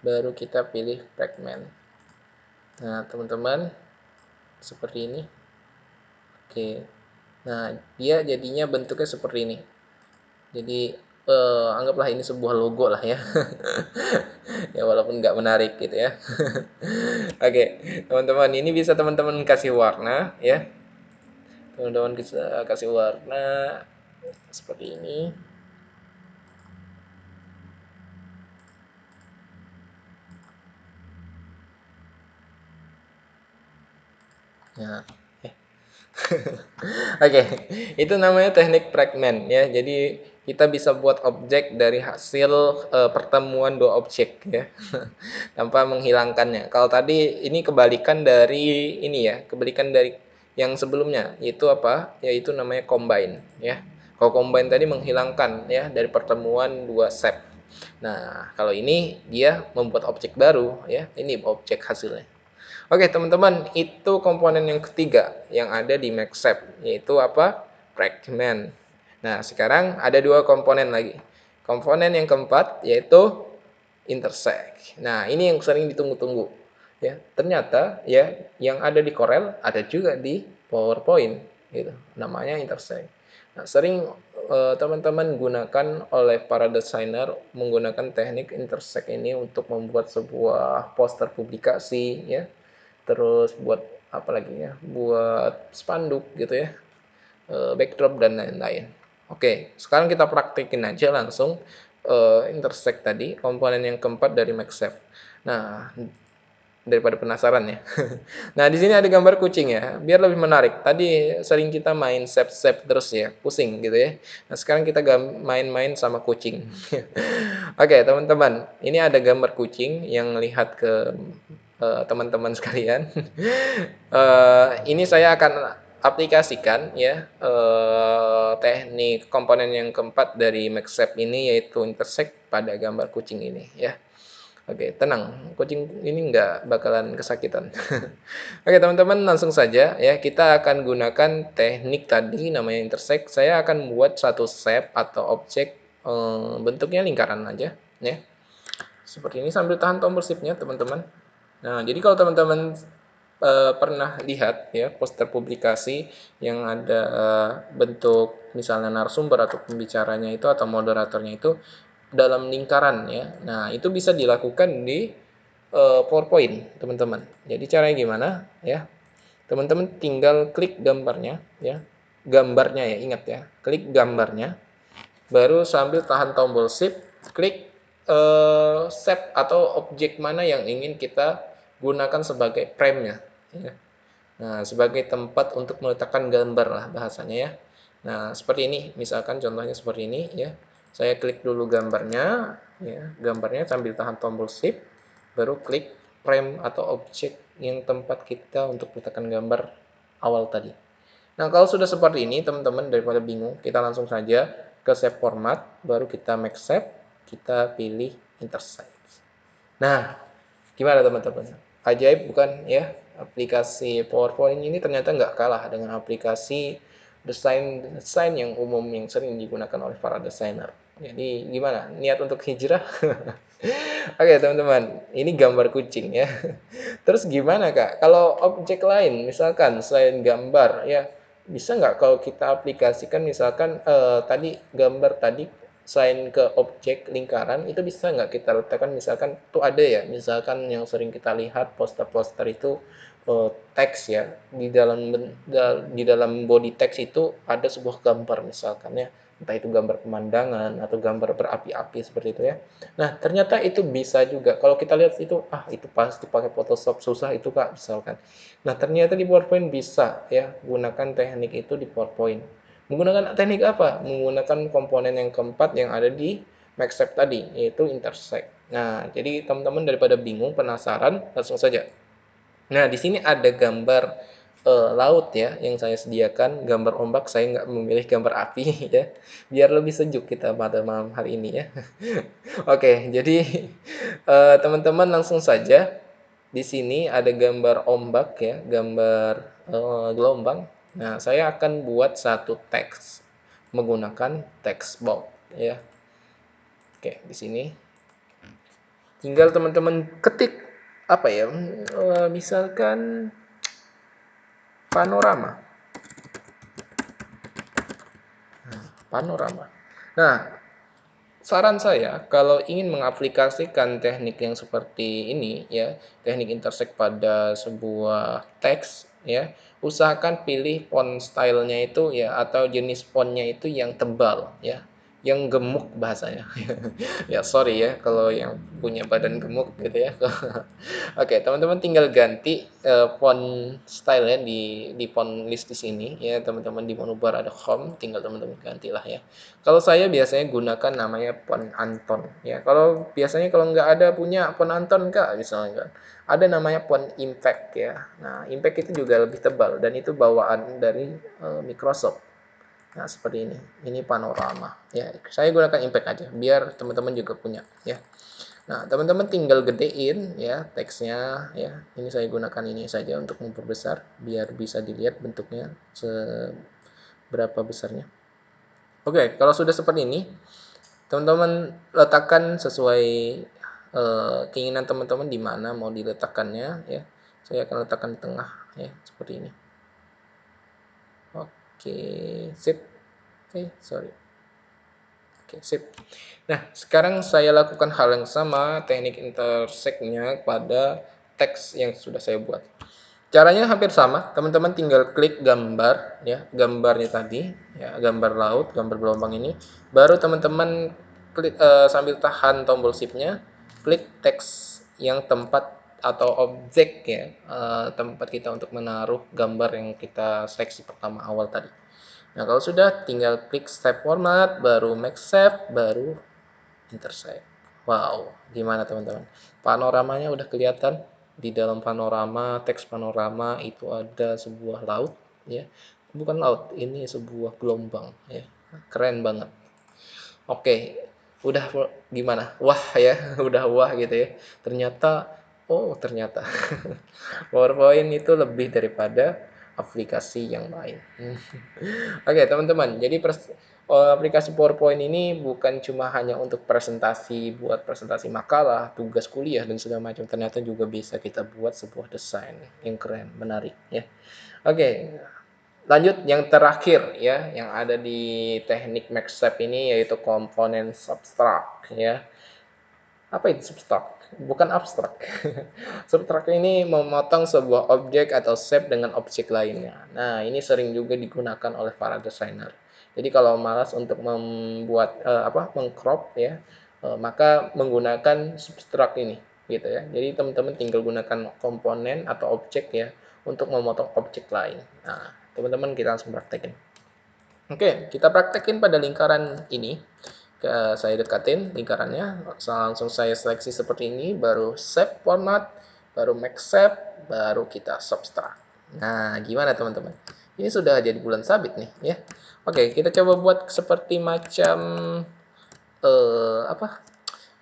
baru kita pilih fragment. Nah, teman-teman, seperti ini. Oke, nah dia jadinya bentuknya seperti ini. Jadi anggaplah ini sebuah logo lah ya. Ya walaupun nggak menarik gitu ya. Oke, teman-teman, ini bisa teman-teman kasih warna ya. Teman-teman bisa kasih warna seperti ini. Nah, oke, itu namanya teknik fragment ya. Jadi kita bisa buat objek dari hasil pertemuan dua objek ya, tanpa menghilangkannya. Kalau tadi ini kebalikan dari ini ya, kebalikan dari yang sebelumnya, yaitu apa? Yaitu namanya combine ya. Kalau combine tadi menghilangkan ya dari pertemuan dua set. Nah, kalau ini dia membuat objek baru ya. Ini objek hasilnya. Oke, teman-teman, itu komponen yang ketiga yang ada di MaxShape, yaitu apa? Fragment. Nah, sekarang ada dua komponen lagi. Komponen yang keempat yaitu intersect. Nah, ini yang sering ditunggu-tunggu. Ya, ternyata ya yang ada di Corel ada juga di PowerPoint gitu. Namanya intersect. Nah, sering teman-teman gunakan oleh para desainer menggunakan teknik intersect ini untuk membuat sebuah poster publikasi ya, terus buat apa lagi ya, buat spanduk gitu ya, backdrop dan lain-lain. Oke, sekarang kita praktekin aja langsung intersect tadi, komponen yang keempat dari MaxShape. Nah, daripada penasaran ya. Nah, di sini ada gambar kucing ya, biar lebih menarik. Tadi sering kita main shape-shape terus ya, pusing gitu ya. Nah, sekarang kita main-main sama kucing. Oke, teman-teman, ini ada gambar kucing yang lihat ke teman-teman sekalian. Ini saya akan aplikasikan ya teknik komponen yang keempat dari MaxShape ini, yaitu intersect pada gambar kucing ini ya. Oke, tenang, kucing ini nggak bakalan kesakitan. Oke, teman-teman, langsung saja ya. Kita akan gunakan teknik tadi namanya intersect. Saya akan buat satu shape atau objek bentuknya lingkaran aja ya. Seperti ini sambil tahan tombol shift-nya, teman-teman. Nah, jadi kalau teman-teman pernah lihat ya poster publikasi yang ada bentuk misalnya narasumber atau pembicaranya itu atau moderatornya itu dalam lingkaran ya. Nah, itu bisa dilakukan di PowerPoint, teman-teman. Jadi caranya gimana ya? Teman-teman tinggal klik gambarnya ya. Gambarnya ya, ingat ya. Klik gambarnya, baru sambil tahan tombol shift, klik shape atau objek mana yang ingin kita gunakan sebagai frame-nya ya. Nah, sebagai tempat untuk meletakkan gambar lah bahasanya ya. Nah, seperti ini, misalkan contohnya seperti ini ya. Saya klik dulu gambarnya ya, gambarnya sambil tahan tombol shift, baru klik frame atau objek yang tempat kita untuk meletakkan gambar awal tadi. Nah, kalau sudah seperti ini, teman-teman, daripada bingung, kita langsung saja ke shape format, baru kita make shape, kita pilih intersect. Nah, gimana teman-teman? Ajaib bukan ya? Aplikasi PowerPoint ini ternyata nggak kalah dengan aplikasi desain yang umum yang sering digunakan oleh para desainer. Jadi gimana? Niat untuk hijrah? Oke, teman-teman, ini gambar kucing ya. Terus gimana Kak? Kalau objek lain, misalkan selain gambar ya, bisa nggak kalau kita aplikasikan misalkan tadi gambar tadi sign ke objek lingkaran itu bisa nggak kita letakkan, misalkan tuh ada ya, misalkan yang sering kita lihat poster-poster itu teks ya, di dalam body teks itu ada sebuah gambar misalkan ya, entah itu gambar pemandangan atau gambar berapi-api seperti itu ya. Nah, ternyata itu bisa juga kalau kita lihat itu, itu pasti pakai Photoshop susah itu Kak misalkan. Nah, ternyata di PowerPoint bisa ya gunakan teknik itu di PowerPoint. Menggunakan teknik apa? Menggunakan komponen yang keempat yang ada di MaxStep tadi, yaitu intersect. Nah, jadi teman-teman daripada bingung, penasaran, langsung saja. Nah, di sini ada gambar laut ya yang saya sediakan, gambar ombak. Saya nggak memilih gambar api ya, biar lebih sejuk kita pada malam hari ini ya. Oke, jadi teman-teman langsung saja. Di sini ada gambar ombak ya, gambar gelombang. Nah, saya akan buat satu teks menggunakan text box ya. Oke, di sini tinggal teman-teman ketik apa ya? Misalkan panorama. Panorama. Nah, saran saya kalau ingin mengaplikasikan teknik yang seperti ini ya, teknik intersect pada sebuah teks ya, usahakan pilih font stylenya itu ya atau jenis fontnya itu yang tebal ya, yang gemuk bahasanya. Ya sorry ya kalau yang punya badan gemuk gitu ya. Oke, teman-teman tinggal ganti font style ya di font list di sini ya, teman-teman di menu bar ada home, tinggal teman-teman gantilah ya. Kalau saya biasanya gunakan namanya font Anton ya. Kalau nggak ada punya font Anton Kak, misalnya kan. Ada namanya font Impact ya. Nah, Impact itu juga lebih tebal dan itu bawaan dari Microsoft. Nah, seperti ini. Ini panorama ya. Saya gunakan Impact aja biar teman-teman juga punya ya. Nah, teman-teman tinggal gedein ya teksnya ya. Ini saya gunakan ini saja untuk memperbesar biar bisa dilihat bentuknya seberapa besarnya. Oke, kalau sudah seperti ini, teman-teman letakkan sesuai keinginan teman-teman di mana mau diletakkannya ya. Saya akan letakkan di tengah ya, seperti ini. Oke, sip. Oke, sorry. Oke, sip. Nah, sekarang saya lakukan hal yang sama, teknik intersect-nya pada teks yang sudah saya buat. Caranya hampir sama, teman-teman tinggal klik gambar ya, gambarnya tadi ya, gambar laut, gambar gelombang ini. Baru teman-teman klik sambil tahan tombol shift-nya, klik teks yang tempat atau objek ya, tempat kita untuk menaruh gambar yang kita seleksi pertama awal tadi. Nah, kalau sudah tinggal klik step format, baru make save, baru intersect. Wow, gimana teman-teman? Panoramanya udah kelihatan. Di dalam panorama, teks panorama itu ada sebuah laut, ya. Bukan laut, ini sebuah gelombang, ya. Keren banget. Oke, udah gimana? Wah ya, udah wah gitu ya. Ternyata, oh ternyata PowerPoint itu lebih daripada aplikasi yang lain. Oke, teman-teman. Jadi aplikasi PowerPoint ini bukan cuma hanya untuk presentasi, buat presentasi makalah, tugas kuliah dan segala macam. Ternyata juga bisa kita buat sebuah desain yang keren, menarik ya. Oke, lanjut yang terakhir ya, yang ada di teknik MaxStep ini yaitu komponen substrak ya. Apa itu substrak? Bukan abstrak. Substrak ini memotong sebuah objek atau shape dengan objek lainnya. Nah, ini sering juga digunakan oleh para desainer. Jadi kalau malas untuk membuat mengcrop ya, maka menggunakan substrak ini gitu ya. Jadi teman-teman tinggal gunakan komponen atau objek ya untuk memotong objek lain. Nah, teman-teman kita langsung praktekin. Oke, kita praktekin pada lingkaran ini. Saya dekatin lingkarannya, langsung saya seleksi seperti ini, baru save format, baru make save, baru kita subtract. Nah, gimana teman-teman? Ini sudah jadi bulan sabit nih ya. Oke, kita coba buat seperti macam apa?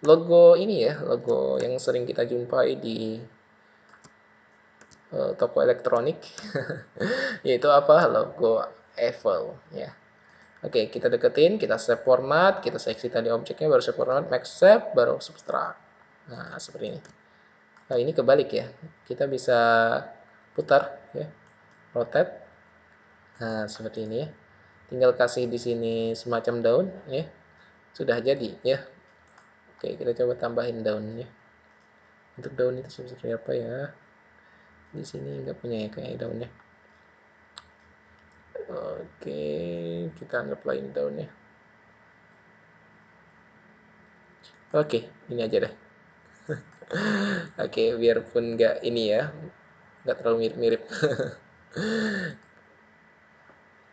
Logo ini ya, logo yang sering kita jumpai di toko elektronik. Yaitu apa? Logo Apple ya. Oke, kita deketin, kita save format, kita seleksi tadi objeknya, baru save format, make save, baru subtract. Nah, seperti ini. Nah, ini kebalik ya. Kita bisa putar ya, rotate. Nah, seperti ini ya. Tinggal kasih di sini semacam daun ya. sudah jadi ya. Oke, kita coba tambahin daunnya. Untuk daun itu seperti apa ya? Di sini nggak punya ya kayak daunnya. Oke, kita anggaplah ini daunnya. Oke, ini aja deh. Oke, biarpun nggak ini ya, nggak terlalu mirip-mirip.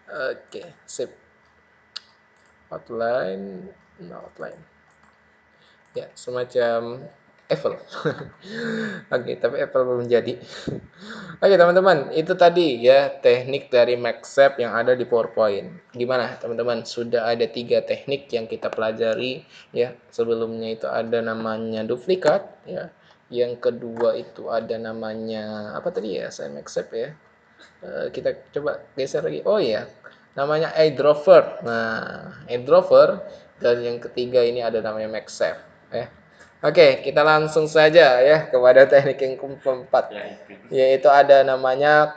Oke, sip. Outline, no outline. Ya, semacam Eiffel. Oke, tapi Eiffel belum jadi. Oke, teman-teman, itu tadi ya teknik dari MaxSafe yang ada di PowerPoint. Gimana, teman-teman? Sudah ada 3 teknik yang kita pelajari ya. Sebelumnya itu ada namanya duplikat ya. Yang kedua itu ada namanya apa tadi ya? Saya MaxSafe ya. Kita coba geser lagi. Oh iya, namanya iDrover. Nah, iDrover dan yang ketiga ini ada namanya MaxSafe. Oke, kita langsung saja ya kepada teknik yang keempat, yaitu ada namanya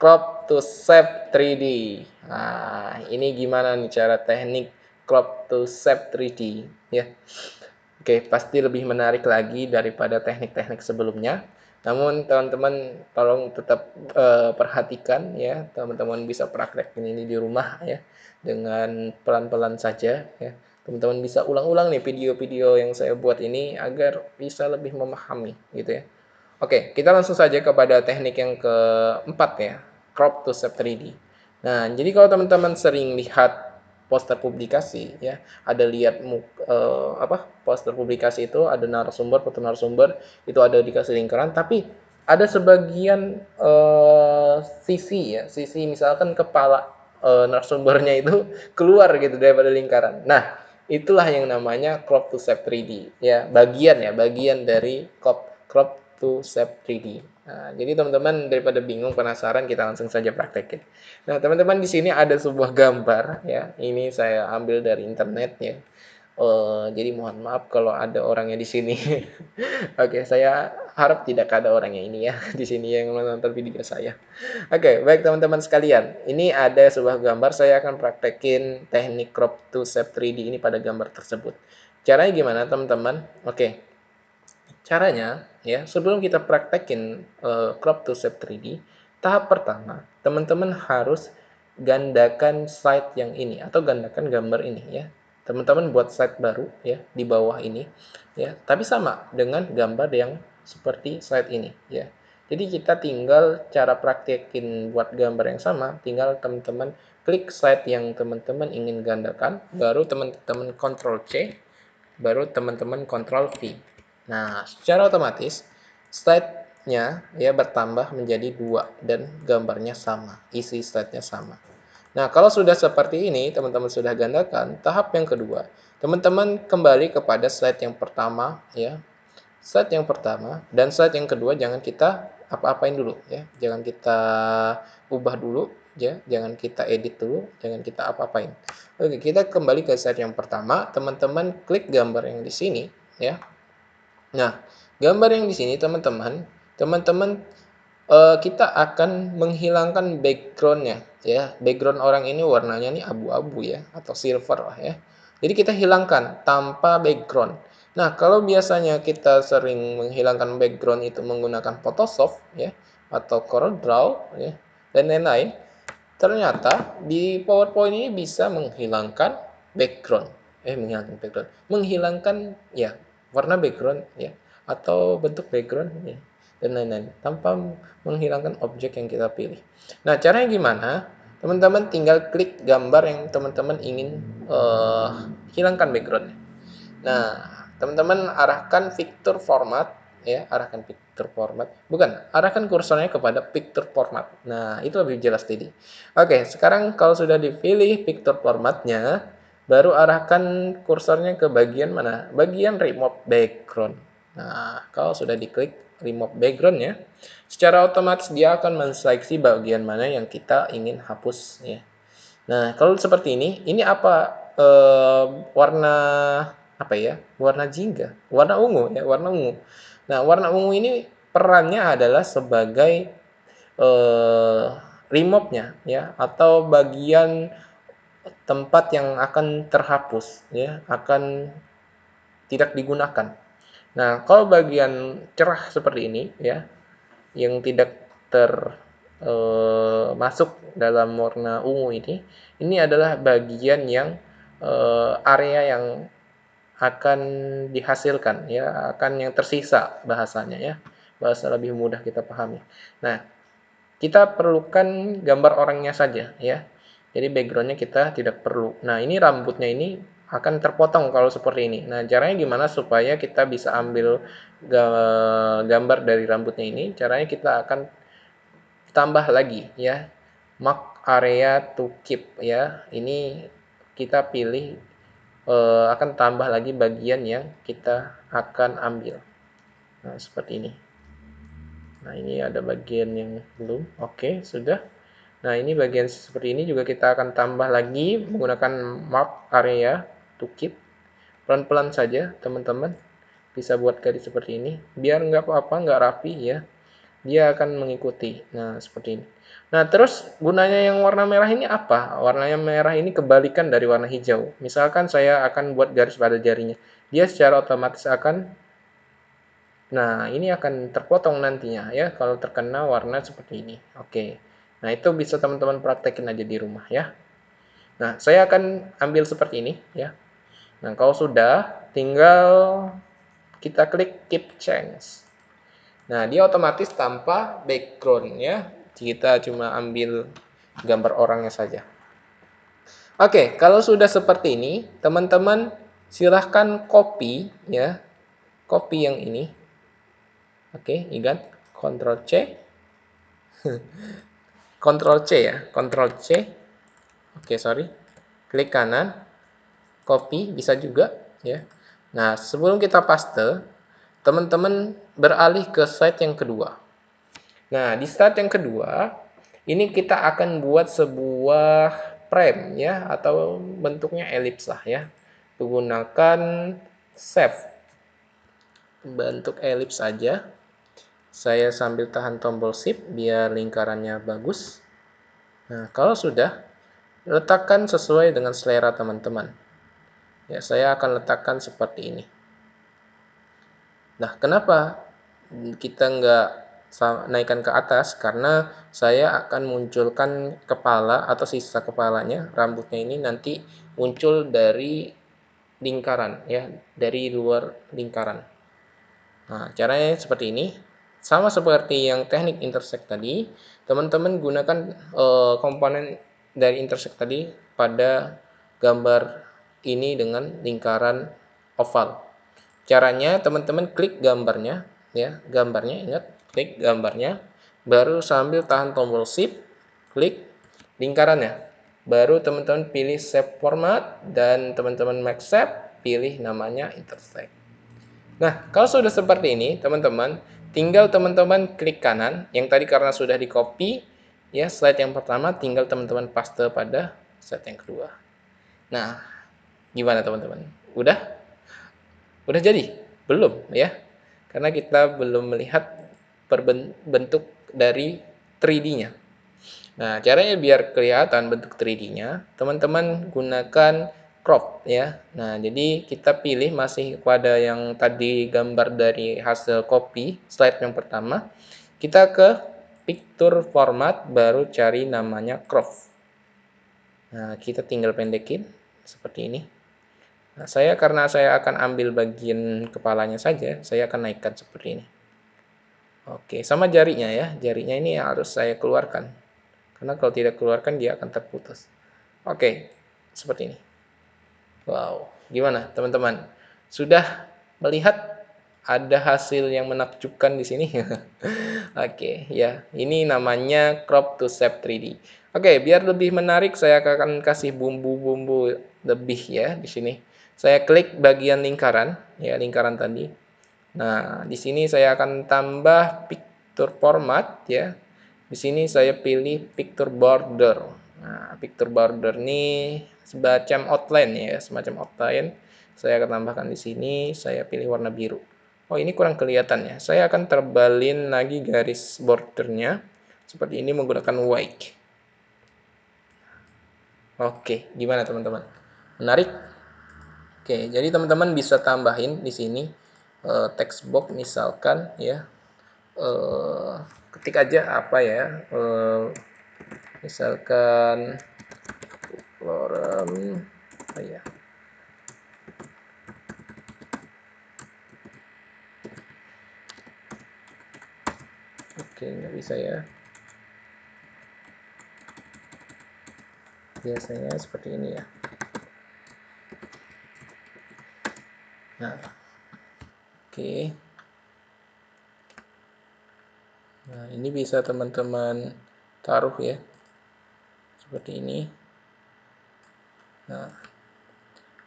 crop to shape 3D. Nah, ini gimana nih cara teknik crop to shape 3D ya? Oke, pasti lebih menarik lagi daripada teknik-teknik sebelumnya. Namun teman-teman tolong tetap perhatikan ya, teman-teman bisa praktekin ini di rumah ya dengan pelan-pelan saja ya. Teman-teman bisa ulang-ulang nih video-video yang saya buat ini agar bisa lebih memahami gitu ya. Oke, kita langsung saja kepada teknik yang keempat ya, crop to shape 3D. Nah, jadi kalau teman-teman sering lihat poster publikasi ya, ada lihat poster publikasi itu ada narasumber, foto narasumber itu ada dikasih lingkaran, tapi ada sebagian sisi misalkan kepala narasumbernya itu keluar gitu daripada lingkaran. Nah, itulah yang namanya crop to shape 3D ya, bagian dari crop to shape 3D. Nah, jadi teman-teman daripada bingung penasaran kita langsung saja praktekin. Nah, teman-teman di sini ada sebuah gambar ya. Ini saya ambil dari internet ya. Jadi mohon maaf kalau ada orangnya di sini. Oke, saya harap tidak ada orangnya ini ya di sini yang menonton video saya. Oke, baik teman-teman sekalian. Ini ada sebuah gambar, saya akan praktekin teknik crop to shape 3D ini pada gambar tersebut. Caranya gimana, teman-teman? Oke. Caranya ya, sebelum kita praktekin crop to shape 3D, tahap pertama, teman-teman harus gandakan slide yang ini atau gandakan gambar ini ya. Teman-teman buat slide baru ya di bawah ini ya, tapi sama dengan gambar yang seperti slide ini ya. Jadi kita tinggal cara praktekin buat gambar yang sama, tinggal teman-teman klik slide yang teman-teman ingin gandakan, baru teman-teman Ctrl C, baru teman-teman Ctrl V. Nah, secara otomatis slide-nya ya bertambah menjadi 2 dan gambarnya sama, isi slide-nya sama. Nah, kalau sudah seperti ini, teman-teman sudah gandakan, tahap yang kedua, teman-teman kembali kepada slide yang pertama ya. Slide yang pertama dan slide yang kedua jangan kita apa-apain dulu ya. Jangan kita ubah dulu ya, jangan kita edit dulu, jangan kita apa-apain. Oke, kita kembali ke slide yang pertama, teman-teman klik gambar yang di sini ya. Nah, gambar yang di sini teman-teman kita akan menghilangkan background-nya ya. Background orang ini warnanya nih abu-abu ya atau silver lah ya. Jadi kita hilangkan tanpa background. Nah, kalau biasanya kita sering menghilangkan background itu menggunakan Photoshop ya atau CorelDRAW ya dan lain-lain, ternyata di PowerPoint ini bisa menghilangkan ya warna background ya atau bentuk background ya dan lain-lain tanpa menghilangkan objek yang kita pilih. Nah, caranya gimana? Teman-teman tinggal klik gambar yang teman-teman ingin hilangkan backgroundnya. Nah, teman-teman arahkan picture format ya, arahkan picture format. Bukan, arahkan kursornya kepada picture format. Nah, itu lebih jelas tadi. Oke, sekarang kalau sudah dipilih picture formatnya, baru arahkan kursornya ke bagian mana? Bagian remove background. Nah, kalau sudah diklik remove backgroundnya, secara otomatis dia akan menseleksi bagian mana yang kita ingin hapus ya. Nah, kalau seperti ini apa warna apa ya? Warna jingga, warna ungu ya, warna ungu. Nah, warna ungu ini perannya adalah sebagai remove-nya ya atau bagian tempat yang akan terhapus, ya, akan tidak digunakan. Nah, kalau bagian cerah seperti ini, ya, yang tidak masuk dalam warna ungu ini adalah bagian yang area yang akan dihasilkan, ya, akan yang tersisa bahasanya, ya, bahasa lebih mudah kita pahami. Nah, kita perlukan gambar orangnya saja, ya. Jadi backgroundnya kita tidak perlu. Nah, ini rambutnya ini akan terpotong kalau seperti ini. Nah, caranya gimana supaya kita bisa ambil gambar dari rambutnya ini? Caranya kita akan tambah lagi, ya, mark area to keep, ya. Ini kita pilih akan tambah lagi bagian yang kita akan ambil. Nah, seperti ini. Nah, ini ada bagian yang belum. Oke, sudah. Nah, ini bagian seperti ini juga kita akan tambah lagi menggunakan mark area to keep. Pelan-pelan saja, teman-teman. Bisa buat garis seperti ini. Biar nggak apa-apa, nggak rapi, ya. Dia akan mengikuti. Nah, seperti ini. Nah, terus gunanya yang warna merah ini apa? Warnanya merah ini kebalikan dari warna hijau. Misalkan saya akan buat garis pada jarinya. Dia secara otomatis akan, nah, ini akan terpotong nantinya, ya, kalau terkena warna seperti ini. Oke. Nah, itu bisa teman-teman praktekin aja di rumah, ya. Nah, saya akan ambil seperti ini, ya. Nah, kalau sudah, tinggal kita klik keep change. Nah, dia otomatis tanpa background, ya. Kita cuma ambil gambar orangnya saja. Oke, kalau sudah seperti ini, teman-teman silahkan copy, ya. Copy yang ini. Oke, ingat Ctrl C. Ctrl C, ya. Ctrl C. Oke, sorry. Klik kanan, copy bisa juga, ya. Nah, sebelum kita paste, teman-teman beralih ke slide yang kedua. Nah, di slide yang kedua, ini kita akan buat sebuah frame, ya, atau bentuknya elips lah, ya. Menggunakan shape bentuk elips saja. Saya sambil tahan tombol shift biar lingkarannya bagus. Nah, kalau sudah, letakkan sesuai dengan selera teman-teman. Ya, saya akan letakkan seperti ini. Nah, kenapa kita nggak naikkan ke atas? Karena saya akan munculkan kepala atau sisa kepalanya, rambutnya ini nanti muncul dari lingkaran, ya, dari luar lingkaran. Nah, caranya seperti ini. Sama seperti yang teknik intersect tadi, teman-teman gunakan komponen dari intersect tadi pada gambar ini dengan lingkaran oval. Caranya teman-teman klik gambarnya, ya, gambarnya, ingat, klik gambarnya, baru sambil tahan tombol shift, klik lingkarannya. Baru teman-teman pilih shape format dan teman-teman make shape, pilih namanya intersect. Nah, kalau sudah seperti ini, teman-teman, tinggal teman-teman klik kanan, yang tadi karena sudah di-copy, ya, slide yang pertama, tinggal teman-teman paste pada slide yang kedua. Nah, gimana teman-teman? Udah? Udah jadi? Belum, ya? Karena kita belum melihat bentuk dari 3D-nya. Nah, caranya biar kelihatan bentuk 3D-nya, teman-teman gunakan crop, ya. Nah, jadi kita pilih masih pada yang tadi gambar dari hasil copy, slide yang pertama. Kita ke picture format, baru cari namanya crop. Nah, kita tinggal pendekin seperti ini. Nah, karena saya akan ambil bagian kepalanya saja, saya akan naikkan seperti ini. Oke, sama jarinya, ya. Jarinya ini harus saya keluarkan. Karena kalau tidak keluarkan dia akan terputus. Oke, seperti ini. Wow, gimana teman-teman? Sudah melihat ada hasil yang menakjubkan di sini? Oke, ya. Ini namanya crop to shape 3D. Oke, biar lebih menarik saya akan kasih bumbu-bumbu lebih, ya, di sini. Saya klik bagian lingkaran, ya, lingkaran tadi. Nah, di sini saya akan tambah picture format, ya. Di sini saya pilih picture border. Nah, picture border ini semacam outline, ya, semacam outline. Saya akan tambahkan di sini, saya pilih warna biru. Oh, ini kurang kelihatan, ya. Saya akan terbalin lagi garis bordernya seperti ini menggunakan white. Oke, gimana teman-teman? Menarik? Oke, jadi teman-teman bisa tambahin di sini text box misalkan ya, eh, ketik aja apa ya, misalkan forum, oh ya, oke nggak bisa ya, biasanya seperti ini ya. Nah, oke, nah ini bisa teman-teman taruh ya, seperti ini. Nah,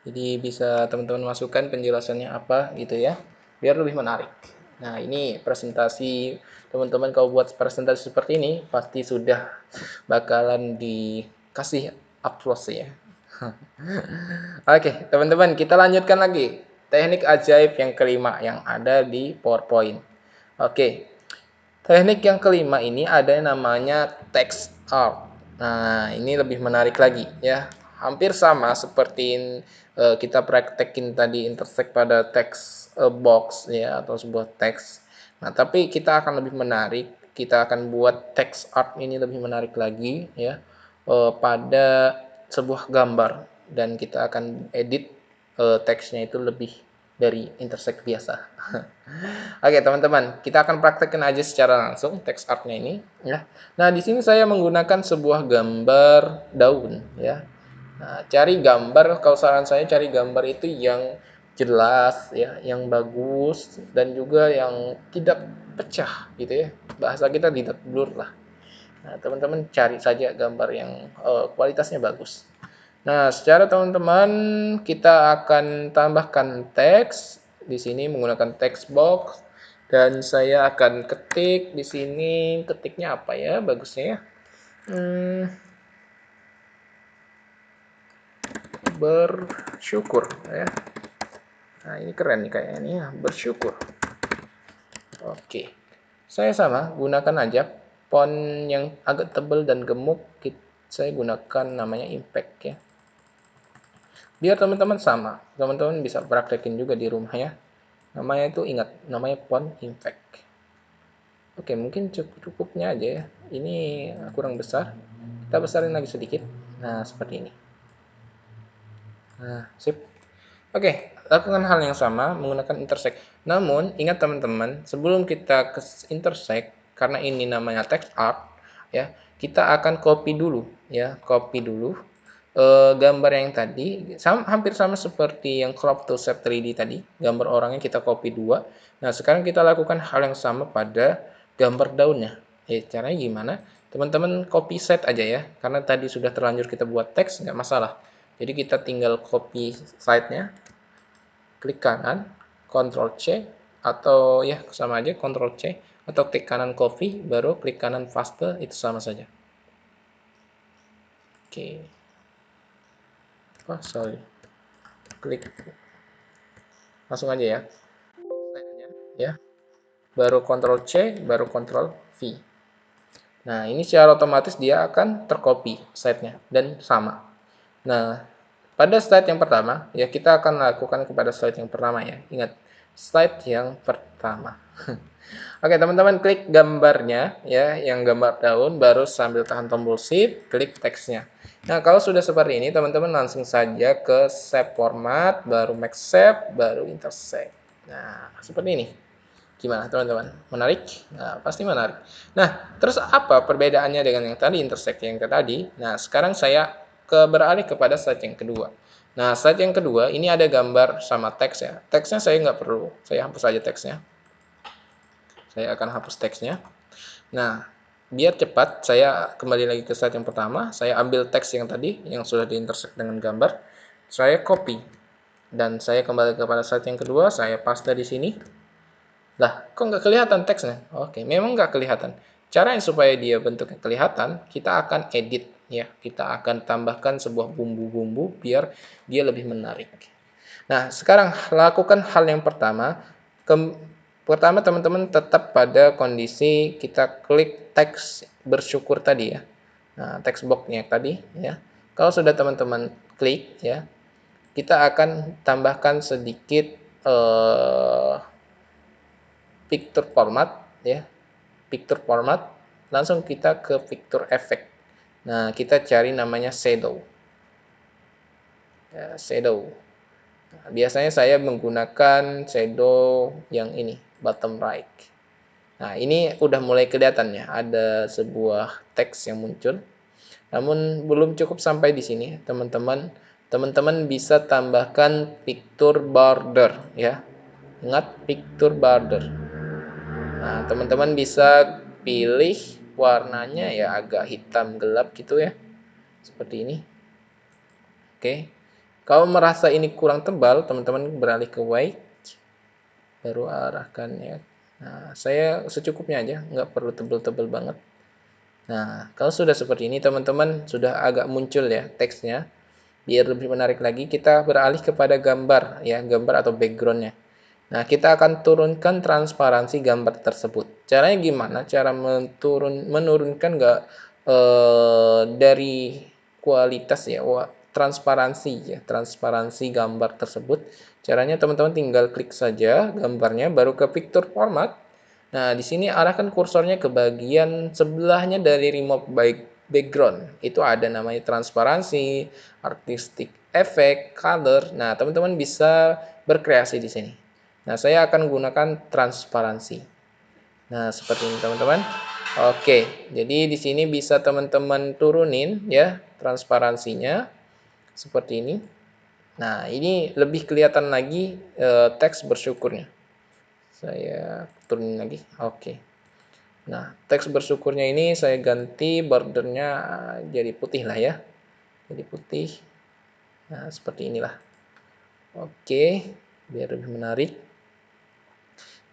jadi bisa teman-teman masukkan penjelasannya apa gitu ya, biar lebih menarik. Nah, ini presentasi teman-teman kalau buat presentasi seperti ini pasti sudah bakalan dikasih applause ya. Oke, teman-teman, kita lanjutkan lagi. Teknik ajaib yang kelima yang ada di PowerPoint. Oke, teknik yang kelima ini ada yang namanya text art. Nah, ini lebih menarik lagi ya. Hampir sama seperti kita praktekin tadi intersect pada text box ya atau sebuah teks. Nah, tapi kita akan lebih menarik. Kita akan buat text art ini lebih menarik lagi ya pada sebuah gambar dan kita akan edit teksnya itu lebih dari intersect biasa. Oke, teman-teman, kita akan praktekkan aja secara langsung text artnya ini, ya. Nah, di sini saya menggunakan sebuah gambar daun, ya. Nah, cari gambar, kalau saran saya cari gambar itu yang jelas, ya, yang bagus dan juga yang tidak pecah, gitu ya. Bahasa kita tidak blur lah. Nah, teman-teman cari saja gambar yang kualitasnya bagus. Nah, secara teman-teman kita akan tambahkan teks di sini menggunakan text box dan saya akan ketik di sini ketiknya apa ya bagusnya ya. Hmm, bersyukur ya. Nah, ini keren nih kayaknya nih ya, bersyukur. Oke. Saya sama gunakan aja font yang agak tebal dan gemuk. Saya gunakan namanya impact ya. Biar teman-teman sama. Teman-teman bisa praktekin juga di rumah ya. Namanya itu ingat, namanya font impact. Oke, mungkin cukupnya aja ya. Ini kurang besar. Kita besarin lagi sedikit. Nah, seperti ini. Nah, sip. Oke, lakukan hal yang sama menggunakan intersect. Namun, ingat teman-teman, sebelum kita ke intersect, karena ini namanya text art, ya, kita akan copy dulu, ya, copy dulu gambar yang tadi, hampir sama seperti yang crop to shape 3D tadi, gambar orangnya kita copy dua. Nah, sekarang kita lakukan hal yang sama pada gambar daunnya. Caranya gimana? Teman-teman copy set aja ya, karena tadi sudah terlanjur kita buat teks, nggak masalah. Jadi kita tinggal copy slide-nya, klik kanan, Ctrl C, atau ya sama aja Ctrl C, atau klik kanan copy, baru klik kanan paste, itu sama saja. Oke. Oh, sorry. Klik langsung aja ya. Ya. Baru Ctrl C, baru Ctrl V. Nah, ini secara otomatis dia akan tercopy slide-nya dan sama. Nah, pada slide yang pertama, ya kita akan lakukan kepada slide yang pertama ya. Ingat, slide yang pertama. Oke, teman-teman klik gambarnya ya, yang gambar daun, baru sambil tahan tombol shift, klik teksnya. Nah, kalau sudah seperti ini, teman-teman langsung saja ke save format, baru make save, baru intersect. Nah, seperti ini. Gimana, teman-teman? Menarik? Nah, pasti menarik. Nah, terus apa perbedaannya dengan yang tadi, intersect yang tadi? Nah, sekarang saya beralih kepada slide yang kedua. Nah, slide yang kedua, ini ada gambar sama teks ya. Teksnya saya nggak perlu, saya hapus saja teksnya. Saya akan hapus teksnya. Nah, biar cepat, saya kembali lagi ke slide yang pertama. Saya ambil teks yang tadi, yang sudah diintersect dengan gambar. Saya copy. Dan saya kembali kepada slide yang kedua, saya paste di sini. Lah, kok nggak kelihatan teksnya? Oke, memang nggak kelihatan. Caranya supaya dia bentuknya kelihatan, kita akan edit ya. Kita akan tambahkan sebuah bumbu-bumbu biar dia lebih menarik. Nah, sekarang lakukan hal yang pertama. Pertama, teman-teman tetap pada kondisi kita klik teks bersyukur tadi ya. Nah, teks box-nya tadi ya. Kalau sudah teman-teman klik ya, kita akan tambahkan sedikit picture format ya, picture format, langsung kita ke picture effect. Nah, kita cari namanya shadow. Ya, shadow. Nah, biasanya saya menggunakan shadow yang ini, bottom right. Nah, ini udah mulai kelihatan ya, ada sebuah teks yang muncul. Namun belum cukup sampai di sini, teman-teman. Teman-teman bisa tambahkan picture border ya. Ingat picture border. Nah, teman-teman bisa pilih warnanya ya agak hitam gelap gitu ya. Seperti ini. Oke. Kalau merasa ini kurang tebal, teman-teman beralih ke white. Baru arahkan ya. Nah, saya secukupnya aja, nggak perlu tebal-tebal banget. Nah, kalau sudah seperti ini, teman-teman sudah agak muncul ya teksnya. Biar lebih menarik lagi, kita beralih kepada gambar ya, gambar atau backgroundnya. Nah, kita akan turunkan transparansi gambar tersebut. Caranya gimana? Cara menurunkan nggak dari kualitas ya, transparansi ya, transparansi gambar tersebut. Caranya teman-teman tinggal klik saja gambarnya, baru ke picture format. Nah, di sini arahkan kursornya ke bagian sebelahnya dari remove background. Itu ada namanya transparansi, artistic effect, color. Nah, teman-teman bisa berkreasi di sini. Nah, saya akan gunakan transparansi. Nah, seperti ini teman-teman. Oke, jadi di sini bisa teman-teman turunin ya transparansinya seperti ini. Nah, ini lebih kelihatan lagi teks bersyukurnya. Saya turunin lagi. Oke. Nah, teks bersyukurnya ini saya ganti bordernya jadi putih lah ya. Jadi putih. Nah, seperti inilah. Oke, biar lebih menarik.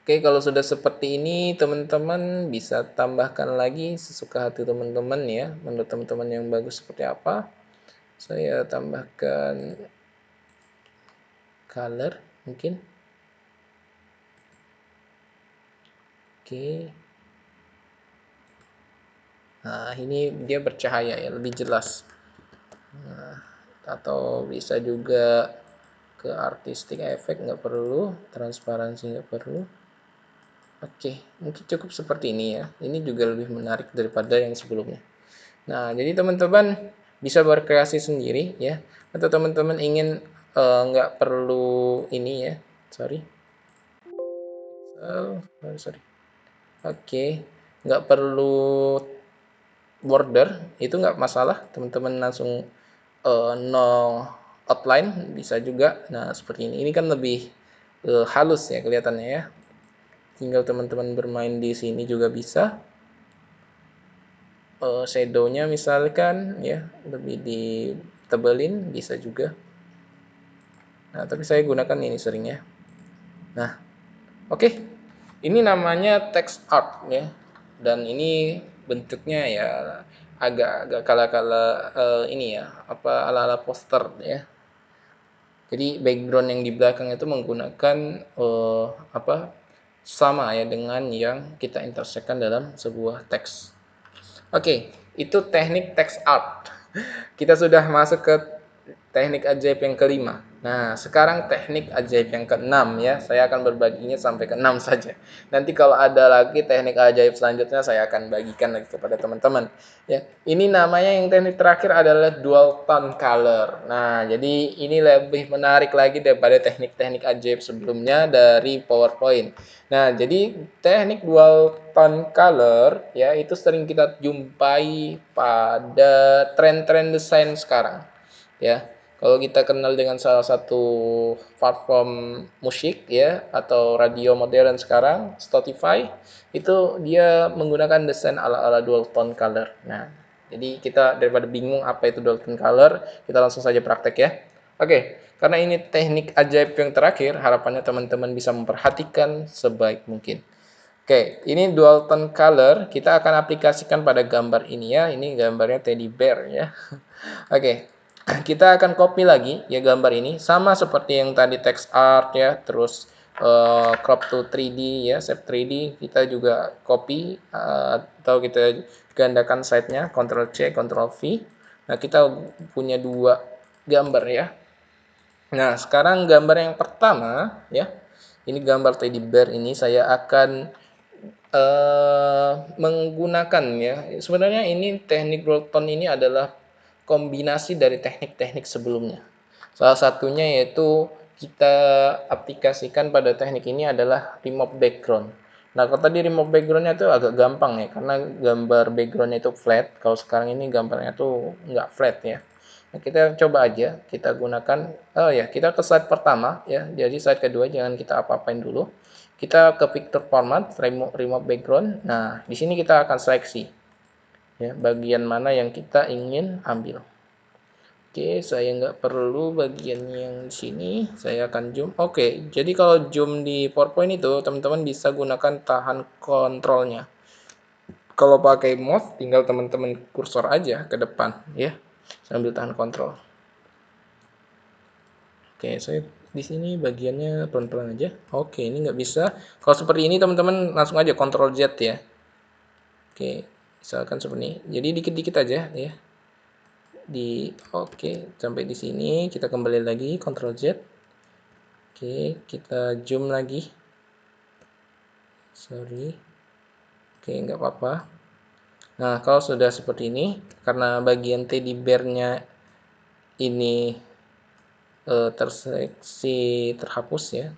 Oke, kalau sudah seperti ini, teman-teman bisa tambahkan lagi sesuka hati teman-teman ya. Menurut teman-teman yang bagus seperti apa. Saya tambahkan color mungkin. Oke. Nah, ini dia bercahaya ya, lebih jelas. Nah, atau bisa juga ke artistic effect, nggak perlu, transparansi nggak perlu. Oke, mungkin cukup seperti ini ya. Ini juga lebih menarik daripada yang sebelumnya. Nah, jadi teman-teman bisa berkreasi sendiri ya. Atau teman-teman ingin nggak perlu ini ya. Sorry. Sorry. Oke, nggak perlu border, itu nggak masalah. Teman-teman langsung no outline bisa juga. Nah, seperti ini. Ini kan lebih halus ya kelihatannya ya. Tinggal teman-teman bermain di sini juga bisa. Shadow-nya misalkan ya lebih ditebelin bisa juga. Nah, tapi saya gunakan ini sering ya. Nah, oke. Ini namanya text art ya. Dan ini bentuknya ya agak-agak kala-kala ini ya, apa ala-ala poster ya. Jadi background yang di belakang itu menggunakan apa sama ya dengan yang kita intersection dalam sebuah teks. Oke, itu teknik text art. Kita sudah masuk ke teknik ajaib yang kelima. Nah, sekarang teknik ajaib yang keenam ya. Saya akan berbaginya sampai ke-6 saja. Nanti kalau ada lagi teknik ajaib selanjutnya saya akan bagikan lagi kepada teman-teman. Ya, ini namanya yang teknik terakhir adalah dual tone color. Nah, jadi ini lebih menarik lagi daripada teknik-teknik ajaib sebelumnya dari PowerPoint. Nah, jadi teknik dual tone color ya itu sering kita jumpai pada tren-tren desain sekarang. Ya, kalau kita kenal dengan salah satu platform musik ya atau radio modern sekarang, Spotify, itu dia menggunakan desain ala-ala dual tone color. Nah, jadi kita daripada bingung apa itu dual tone color, kita langsung saja praktek ya. Oke, karena ini teknik ajaib yang terakhir, harapannya teman-teman bisa memperhatikan sebaik mungkin. Oke, ini dual tone color kita akan aplikasikan pada gambar ini ya. Ini gambarnya teddy bear ya. Oke, kita akan copy lagi ya gambar ini sama seperti yang tadi text art ya, terus crop to 3D ya, shape 3D kita juga copy atau kita gandakan side-nya, Ctrl C, Ctrl V. Nah, kita punya dua gambar ya. Nah, sekarang gambar yang pertama ya. Ini gambar teddy bear, ini saya akan menggunakan ya. Sebenarnya ini teknik Rolton ini adalah kombinasi dari teknik-teknik sebelumnya. Salah satunya yaitu kita aplikasikan pada teknik ini adalah remove background. Nah, kalau tadi remove backgroundnya itu agak gampang ya, karena gambar backgroundnya itu flat. Kalau sekarang ini gambarnya tuh nggak flat ya. Nah, kita coba aja, kita gunakan, oh ya, kita ke slide pertama ya, jadi slide kedua jangan kita apa-apain dulu. Kita ke picture format, remove background. Nah, di sini kita akan seleksi ya, bagian mana yang kita ingin ambil. Oke, saya nggak perlu bagian yang di sini, saya akan zoom. Oke, jadi kalau zoom di PowerPoint itu, teman-teman bisa gunakan tahan kontrolnya. Kalau pakai mouse, tinggal teman-teman kursor aja ke depan, ya, sambil tahan kontrol. Oke, saya di sini bagiannya pelan-pelan aja. Oke, ini nggak bisa. Kalau seperti ini, teman-teman langsung aja Ctrl Z ya. Oke, misalkan seperti ini. Jadi dikit-dikit aja ya. Oke, sampai di sini kita kembali lagi Ctrl Z. Oke, kita zoom lagi. Sorry. Oke, nggak apa-apa. Nah, kalau sudah seperti ini, karena bagian teddy bear-nya ini terseleksi terhapus ya,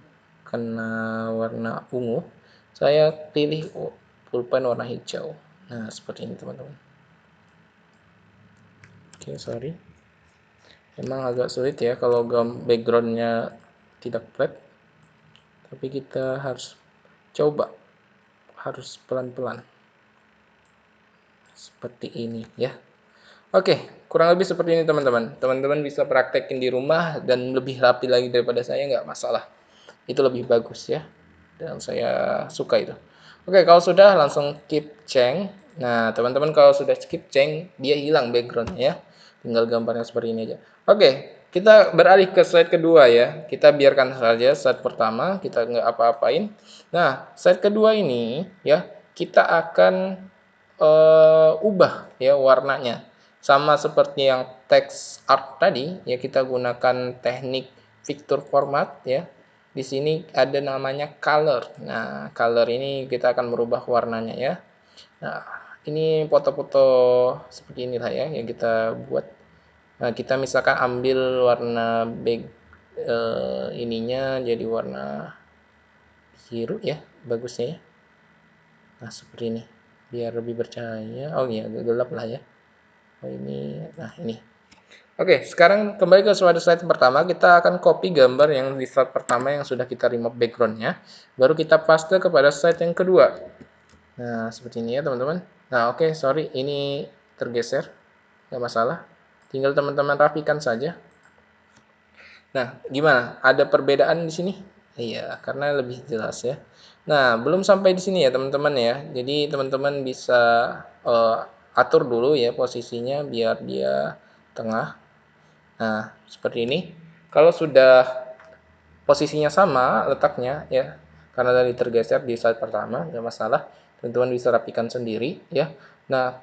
karena warna ungu, saya pilih pulpen warna hijau. Nah, seperti ini teman-teman. Oke, sorry. Emang agak sulit ya kalau backgroundnya tidak flat, tapi kita harus coba, harus pelan-pelan seperti ini ya. Oke, kurang lebih seperti ini teman-teman. Teman-teman bisa praktekin di rumah dan lebih rapi lagi daripada saya, nggak masalah. Itu lebih bagus ya, dan saya suka itu. Oke, kalau sudah langsung keep change. Nah, teman-teman kalau sudah skip change, dia hilang backgroundnya ya. Tinggal gambarnya seperti ini aja. Oke, kita beralih ke slide kedua ya. Kita biarkan saja slide pertama, kita nggak apa-apain. Nah, slide kedua ini ya, kita akan ubah ya warnanya. Sama seperti yang text art tadi, ya kita gunakan teknik vector format ya. Di sini ada namanya color. Nah, color ini kita akan merubah warnanya ya. Nah, ini foto-foto seperti inilah ya yang kita buat. Nah, kita misalkan ambil warna ininya jadi warna biru ya, bagusnya ya. Nah, seperti ini. Biar lebih bercahaya. Oh iya, agak gelap lah ya. Oh ini, nah ini. Oke, sekarang kembali ke slide pertama, kita akan copy gambar yang di slide pertama yang sudah kita remove backgroundnya, baru kita paste kepada slide yang kedua. Nah, seperti ini ya teman-teman. Nah, oke, sorry, ini tergeser, nggak masalah. Tinggal teman-teman rapikan saja. Nah, gimana? Ada perbedaan di sini? Iya, karena lebih jelas ya. Nah, belum sampai di sini ya teman-teman ya. Jadi teman-teman bisa atur dulu ya posisinya biar dia tengah. Nah, seperti ini. Kalau sudah posisinya sama letaknya ya, karena tadi tergeser di slide pertama, nggak masalah. Teman-teman bisa rapikan sendiri ya. Nah,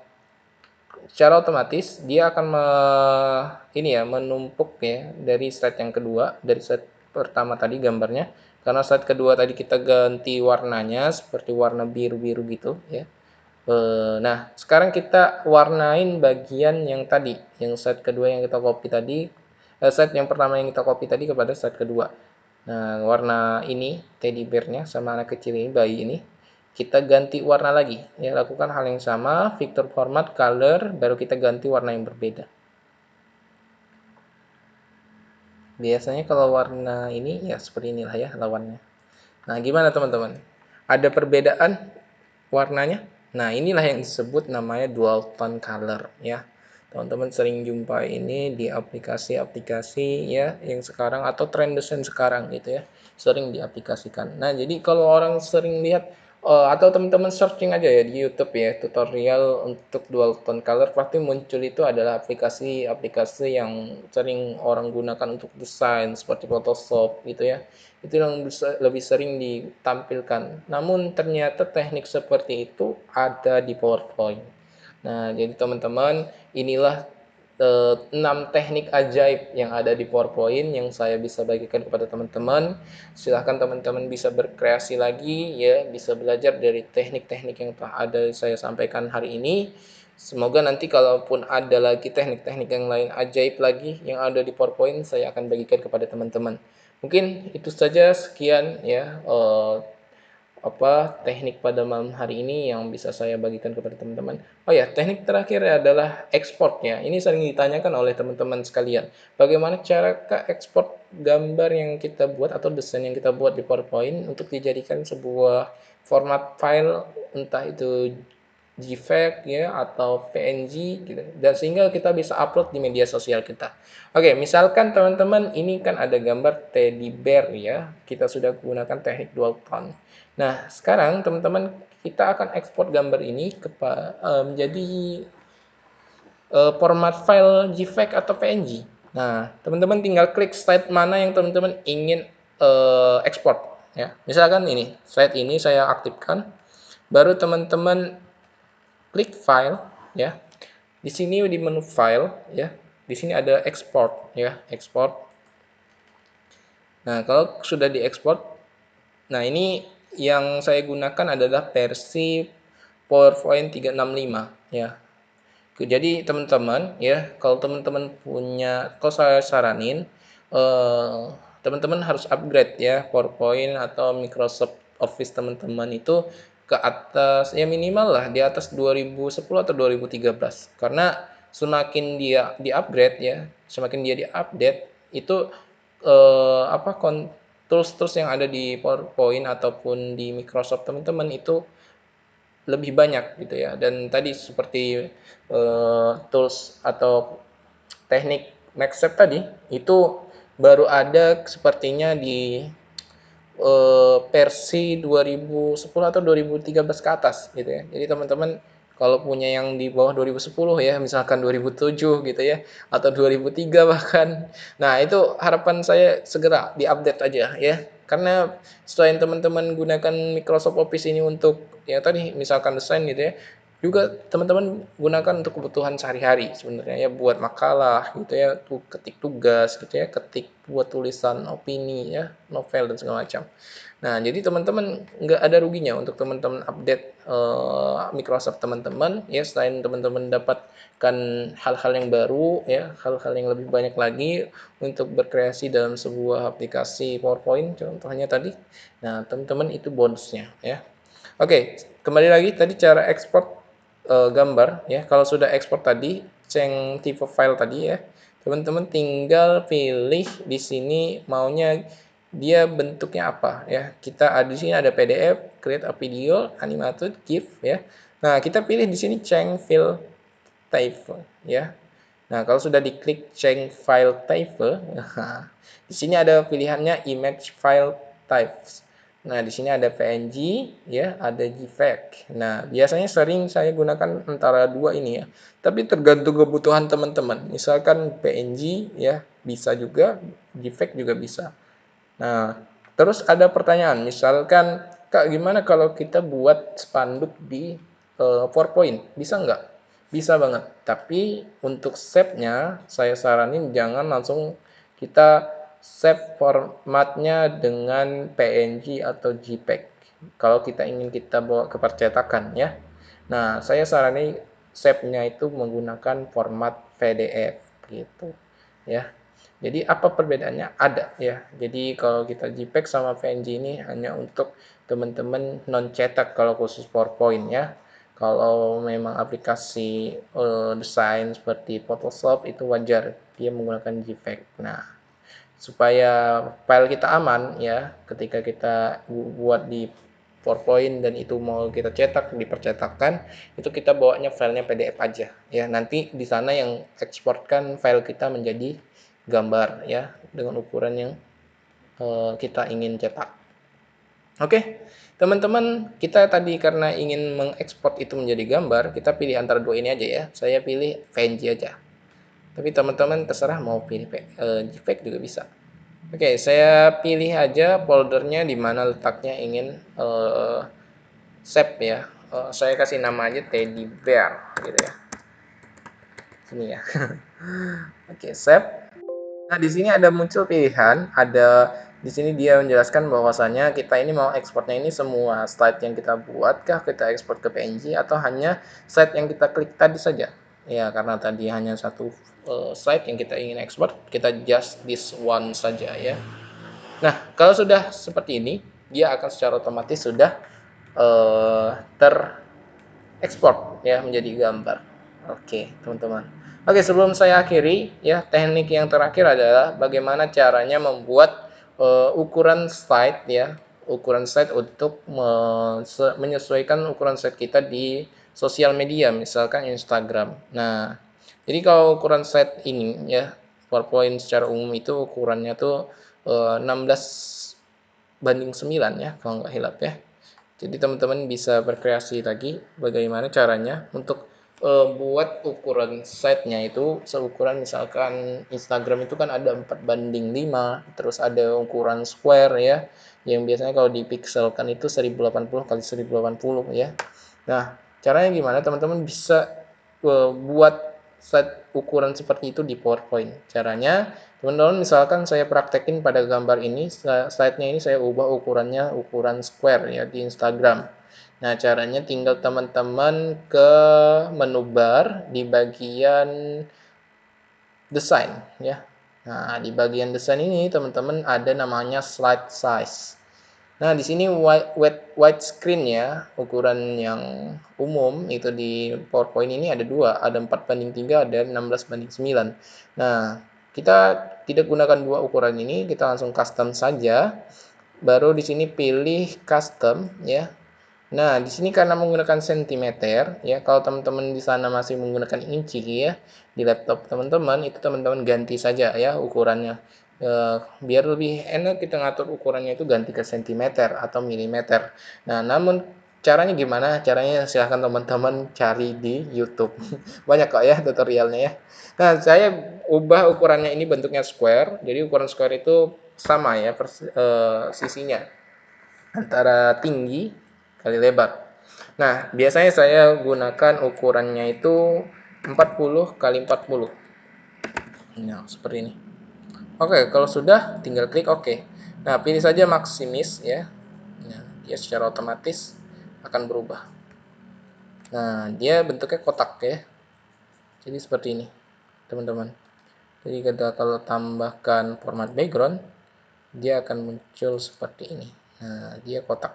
secara otomatis dia akan ini ya menumpuk ya dari slide yang kedua, dari slide pertama tadi gambarnya, karena slide kedua tadi kita ganti warnanya seperti warna biru-biru gitu ya. Nah, sekarang kita warnain bagian yang tadi, yang slide kedua yang kita copy tadi, slide yang pertama yang kita copy tadi kepada slide kedua. Nah, warna ini teddy bear-nya sama anak kecil ini, bayi ini, kita ganti warna lagi. Ya, lakukan hal yang sama, vector format, color, baru kita ganti warna yang berbeda. Biasanya kalau warna ini ya seperti inilah ya lawannya. Nah, gimana teman-teman? Ada perbedaan warnanya? Nah, inilah yang disebut namanya dual tone color ya. Teman-teman sering jumpa ini di aplikasi-aplikasi ya yang sekarang atau tren desain sekarang gitu ya. Sering diaplikasikan. Nah, jadi kalau orang sering lihat atau teman-teman searching aja ya di YouTube ya, tutorial untuk dual tone color pasti muncul itu adalah aplikasi-aplikasi yang sering orang gunakan untuk desain seperti Photoshop gitu ya. Itu yang lebih sering ditampilkan. Namun ternyata teknik seperti itu ada di PowerPoint. Nah, jadi teman-teman inilah 6 teknik ajaib yang ada di PowerPoint yang saya bisa bagikan kepada teman-teman. Silahkan teman-teman bisa berkreasi lagi ya, bisa belajar dari teknik-teknik yang telah ada saya sampaikan hari ini. Semoga nanti kalaupun ada lagi teknik-teknik yang lain ajaib lagi yang ada di PowerPoint, saya akan bagikan kepada teman-teman. Mungkin itu saja, sekian ya teknik pada malam hari ini yang bisa saya bagikan kepada teman-teman. Oh ya, teknik terakhir adalah ekspornya. Ini sering ditanyakan oleh teman-teman sekalian. Bagaimana cara ekspor gambar yang kita buat atau desain yang kita buat di PowerPoint untuk dijadikan sebuah format file, entah itu JPEG ya atau PNG gitu. Dan sehingga kita bisa upload di media sosial kita. Oke, misalkan teman-teman ini kan ada gambar teddy bear ya. Kita sudah gunakan teknik dual tone. Nah, sekarang teman-teman kita akan ekspor gambar ini menjadi format file JPEG atau PNG. Nah, teman-teman tinggal klik slide mana yang teman-teman ingin ekspor ya. Misalkan ini, slide ini saya aktifkan. Baru teman-teman klik file ya. Di sini di menu file ya. Di sini ada export ya, export. Nah, kalau sudah diekspor, nah ini yang saya gunakan adalah versi PowerPoint 365 ya. Jadi teman-teman ya, kalau teman-teman punya, kalau saya saranin teman-teman harus upgrade ya PowerPoint atau Microsoft Office teman-teman itu ke atas ya, minimal lah di atas 2010 atau 2013. Karena semakin dia di-upgrade ya, semakin dia di-update itu tools-tools yang ada di PowerPoint ataupun di Microsoft teman-teman itu lebih banyak gitu ya. Dan tadi seperti tools atau teknik next step tadi itu baru ada sepertinya di versi 2010 atau 2013 ke atas gitu ya. Jadi teman-teman kalau punya yang di bawah 2010 ya, misalkan 2007 gitu ya, atau 2003 bahkan. Nah, itu harapan saya segera diupdate aja ya. Karena selain teman-teman gunakan Microsoft Office ini untuk ya tadi misalkan desain gitu ya, juga teman-teman gunakan untuk kebutuhan sehari-hari sebenarnya ya, buat makalah gitu ya, ketik tugas gitu ya, ketik buat tulisan opini ya, novel dan segala macam. Nah, jadi teman-teman nggak ada ruginya untuk teman-teman update Microsoft teman-teman ya, selain teman-teman dapatkan hal-hal yang baru ya, hal-hal yang lebih banyak lagi untuk berkreasi dalam sebuah aplikasi PowerPoint contohnya tadi. Nah, teman-teman itu bonusnya ya. Oke, kembali lagi tadi cara ekspor gambar ya. Kalau sudah ekspor tadi, ceng tipe file tadi ya, teman-teman tinggal pilih di sini maunya dia bentuknya apa ya. Kita di sini ada PDF, create a video, animated, GIF ya. Nah, kita pilih di sini ceng file type ya. Nah, kalau sudah diklik change file type, di sini ada pilihannya image file types. Nah, di sini ada PNG, ya, ada JPEG. Nah, biasanya sering saya gunakan antara dua ini ya. Tapi tergantung kebutuhan teman-teman. Misalkan PNG, ya, bisa juga, JPEG juga bisa. Nah, terus ada pertanyaan, misalkan, Kak, gimana kalau kita buat spanduk di PowerPoint? Bisa nggak? Bisa banget. Tapi untuk save-nya, saya saranin jangan langsung kita save formatnya dengan PNG atau JPEG. Kalau kita ingin kita bawa ke percetakan ya. Nah, saya saranin save-nya itu menggunakan format PDF gitu ya. Jadi apa perbedaannya? Ada ya. Jadi kalau kita JPEG sama PNG ini hanya untuk teman-teman non cetak kalau khusus PowerPoint ya. Kalau memang aplikasi desain seperti Photoshop itu wajar dia menggunakan JPEG. Nah, supaya file kita aman ya, ketika kita buat di PowerPoint dan itu mau kita cetak di percetakan, itu kita bawanya filenya PDF aja ya. Nanti di sana yang eksporkan file kita menjadi gambar ya, dengan ukuran yang kita ingin cetak. Oke, teman-teman, kita tadi karena ingin mengekspor itu menjadi gambar, kita pilih antara dua ini aja ya. Saya pilih PNG aja. Tapi teman-teman terserah mau pilih JPEG juga bisa. Oke, saya pilih aja foldernya di mana letaknya ingin save ya. Saya kasih nama aja teddy bear gitu ya. Ini ya. Oke, save. Nah, di sini ada muncul pilihan, di sini dia menjelaskan bahwasanya kita ini mau ekspornya ini semua slide yang kita buat kah kita ekspor ke PNG atau hanya slide yang kita klik tadi saja. Ya, karena tadi hanya satu slide yang kita ingin ekspor, kita just this one saja ya. Nah, kalau sudah seperti ini, dia akan secara otomatis sudah terekspor ya menjadi gambar. Oke, teman-teman. Oke, sebelum saya akhiri ya, teknik yang terakhir adalah bagaimana caranya membuat ukuran slide ya, ukuran slide untuk menyesuaikan ukuran slide kita di sosial media, misalkan Instagram. Nah, jadi kalau ukuran slide ini ya, PowerPoint secara umum itu ukurannya tuh 16:9 ya, kalau nggak hilap ya. Jadi teman-teman bisa berkreasi lagi bagaimana caranya untuk buat ukuran slide-nya itu seukuran misalkan Instagram itu kan ada 4:5, terus ada ukuran square ya, yang biasanya kalau dipikselkan itu 1080 kali 1080 ya. Nah, caranya gimana teman-teman bisa buat slide ukuran seperti itu di PowerPoint. Caranya, teman-teman misalkan saya praktekin pada gambar ini, slide-nya ini saya ubah ukurannya ukuran square ya di Instagram. Nah, caranya tinggal teman-teman ke menu bar di bagian desain ya. Nah, di bagian desain ini teman-teman ada namanya slide size. Nah, di sini widescreen ya, ukuran yang umum itu di PowerPoint ini ada dua, ada 4:3, ada 16:9. Nah, kita tidak gunakan dua ukuran ini, kita langsung custom saja. Baru di sini pilih custom ya. Nah, di sini karena menggunakan sentimeter ya, kalau teman-teman di sana masih menggunakan inci ya, di laptop teman-teman itu teman-teman ganti saja ya ukurannya. Biar lebih enak kita ngatur ukurannya itu ganti ke sentimeter atau milimeter. Nah, namun caranya gimana? Caranya silahkan teman-teman cari di YouTube. Banyak kok ya tutorialnya ya. Nah, saya ubah ukurannya ini bentuknya square. Jadi ukuran square itu sama ya sisinya antara tinggi kali lebar. Nah, biasanya saya gunakan ukurannya itu 40 kali 40. Nah, seperti ini. Oke, kalau sudah tinggal klik OK. Nah, pilih saja maksimis ya. Nah, dia secara otomatis akan berubah. Nah, dia bentuknya kotak ya. Jadi seperti ini, teman-teman. Jadi kita kalau tambahkan format background, dia akan muncul seperti ini. Nah, dia kotak.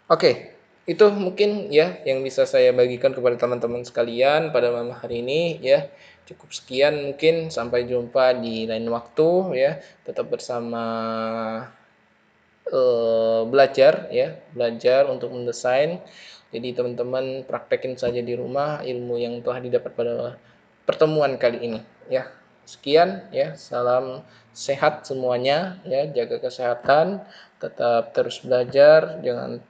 Oke, itu mungkin ya yang bisa saya bagikan kepada teman-teman sekalian pada malam hari ini ya. Cukup sekian mungkin sampai jumpa di lain waktu ya. Tetap bersama belajar ya, belajar untuk mendesain. Jadi teman-teman praktekin saja di rumah ilmu yang telah didapat pada pertemuan kali ini ya. Sekian ya, salam sehat semuanya ya, jaga kesehatan, tetap terus belajar, jangan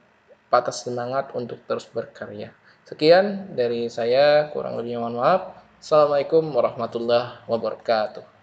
patah semangat untuk terus berkarya. Sekian dari saya, kurang lebihnya mohon maaf. Assalamualaikum warahmatullahi wabarakatuh.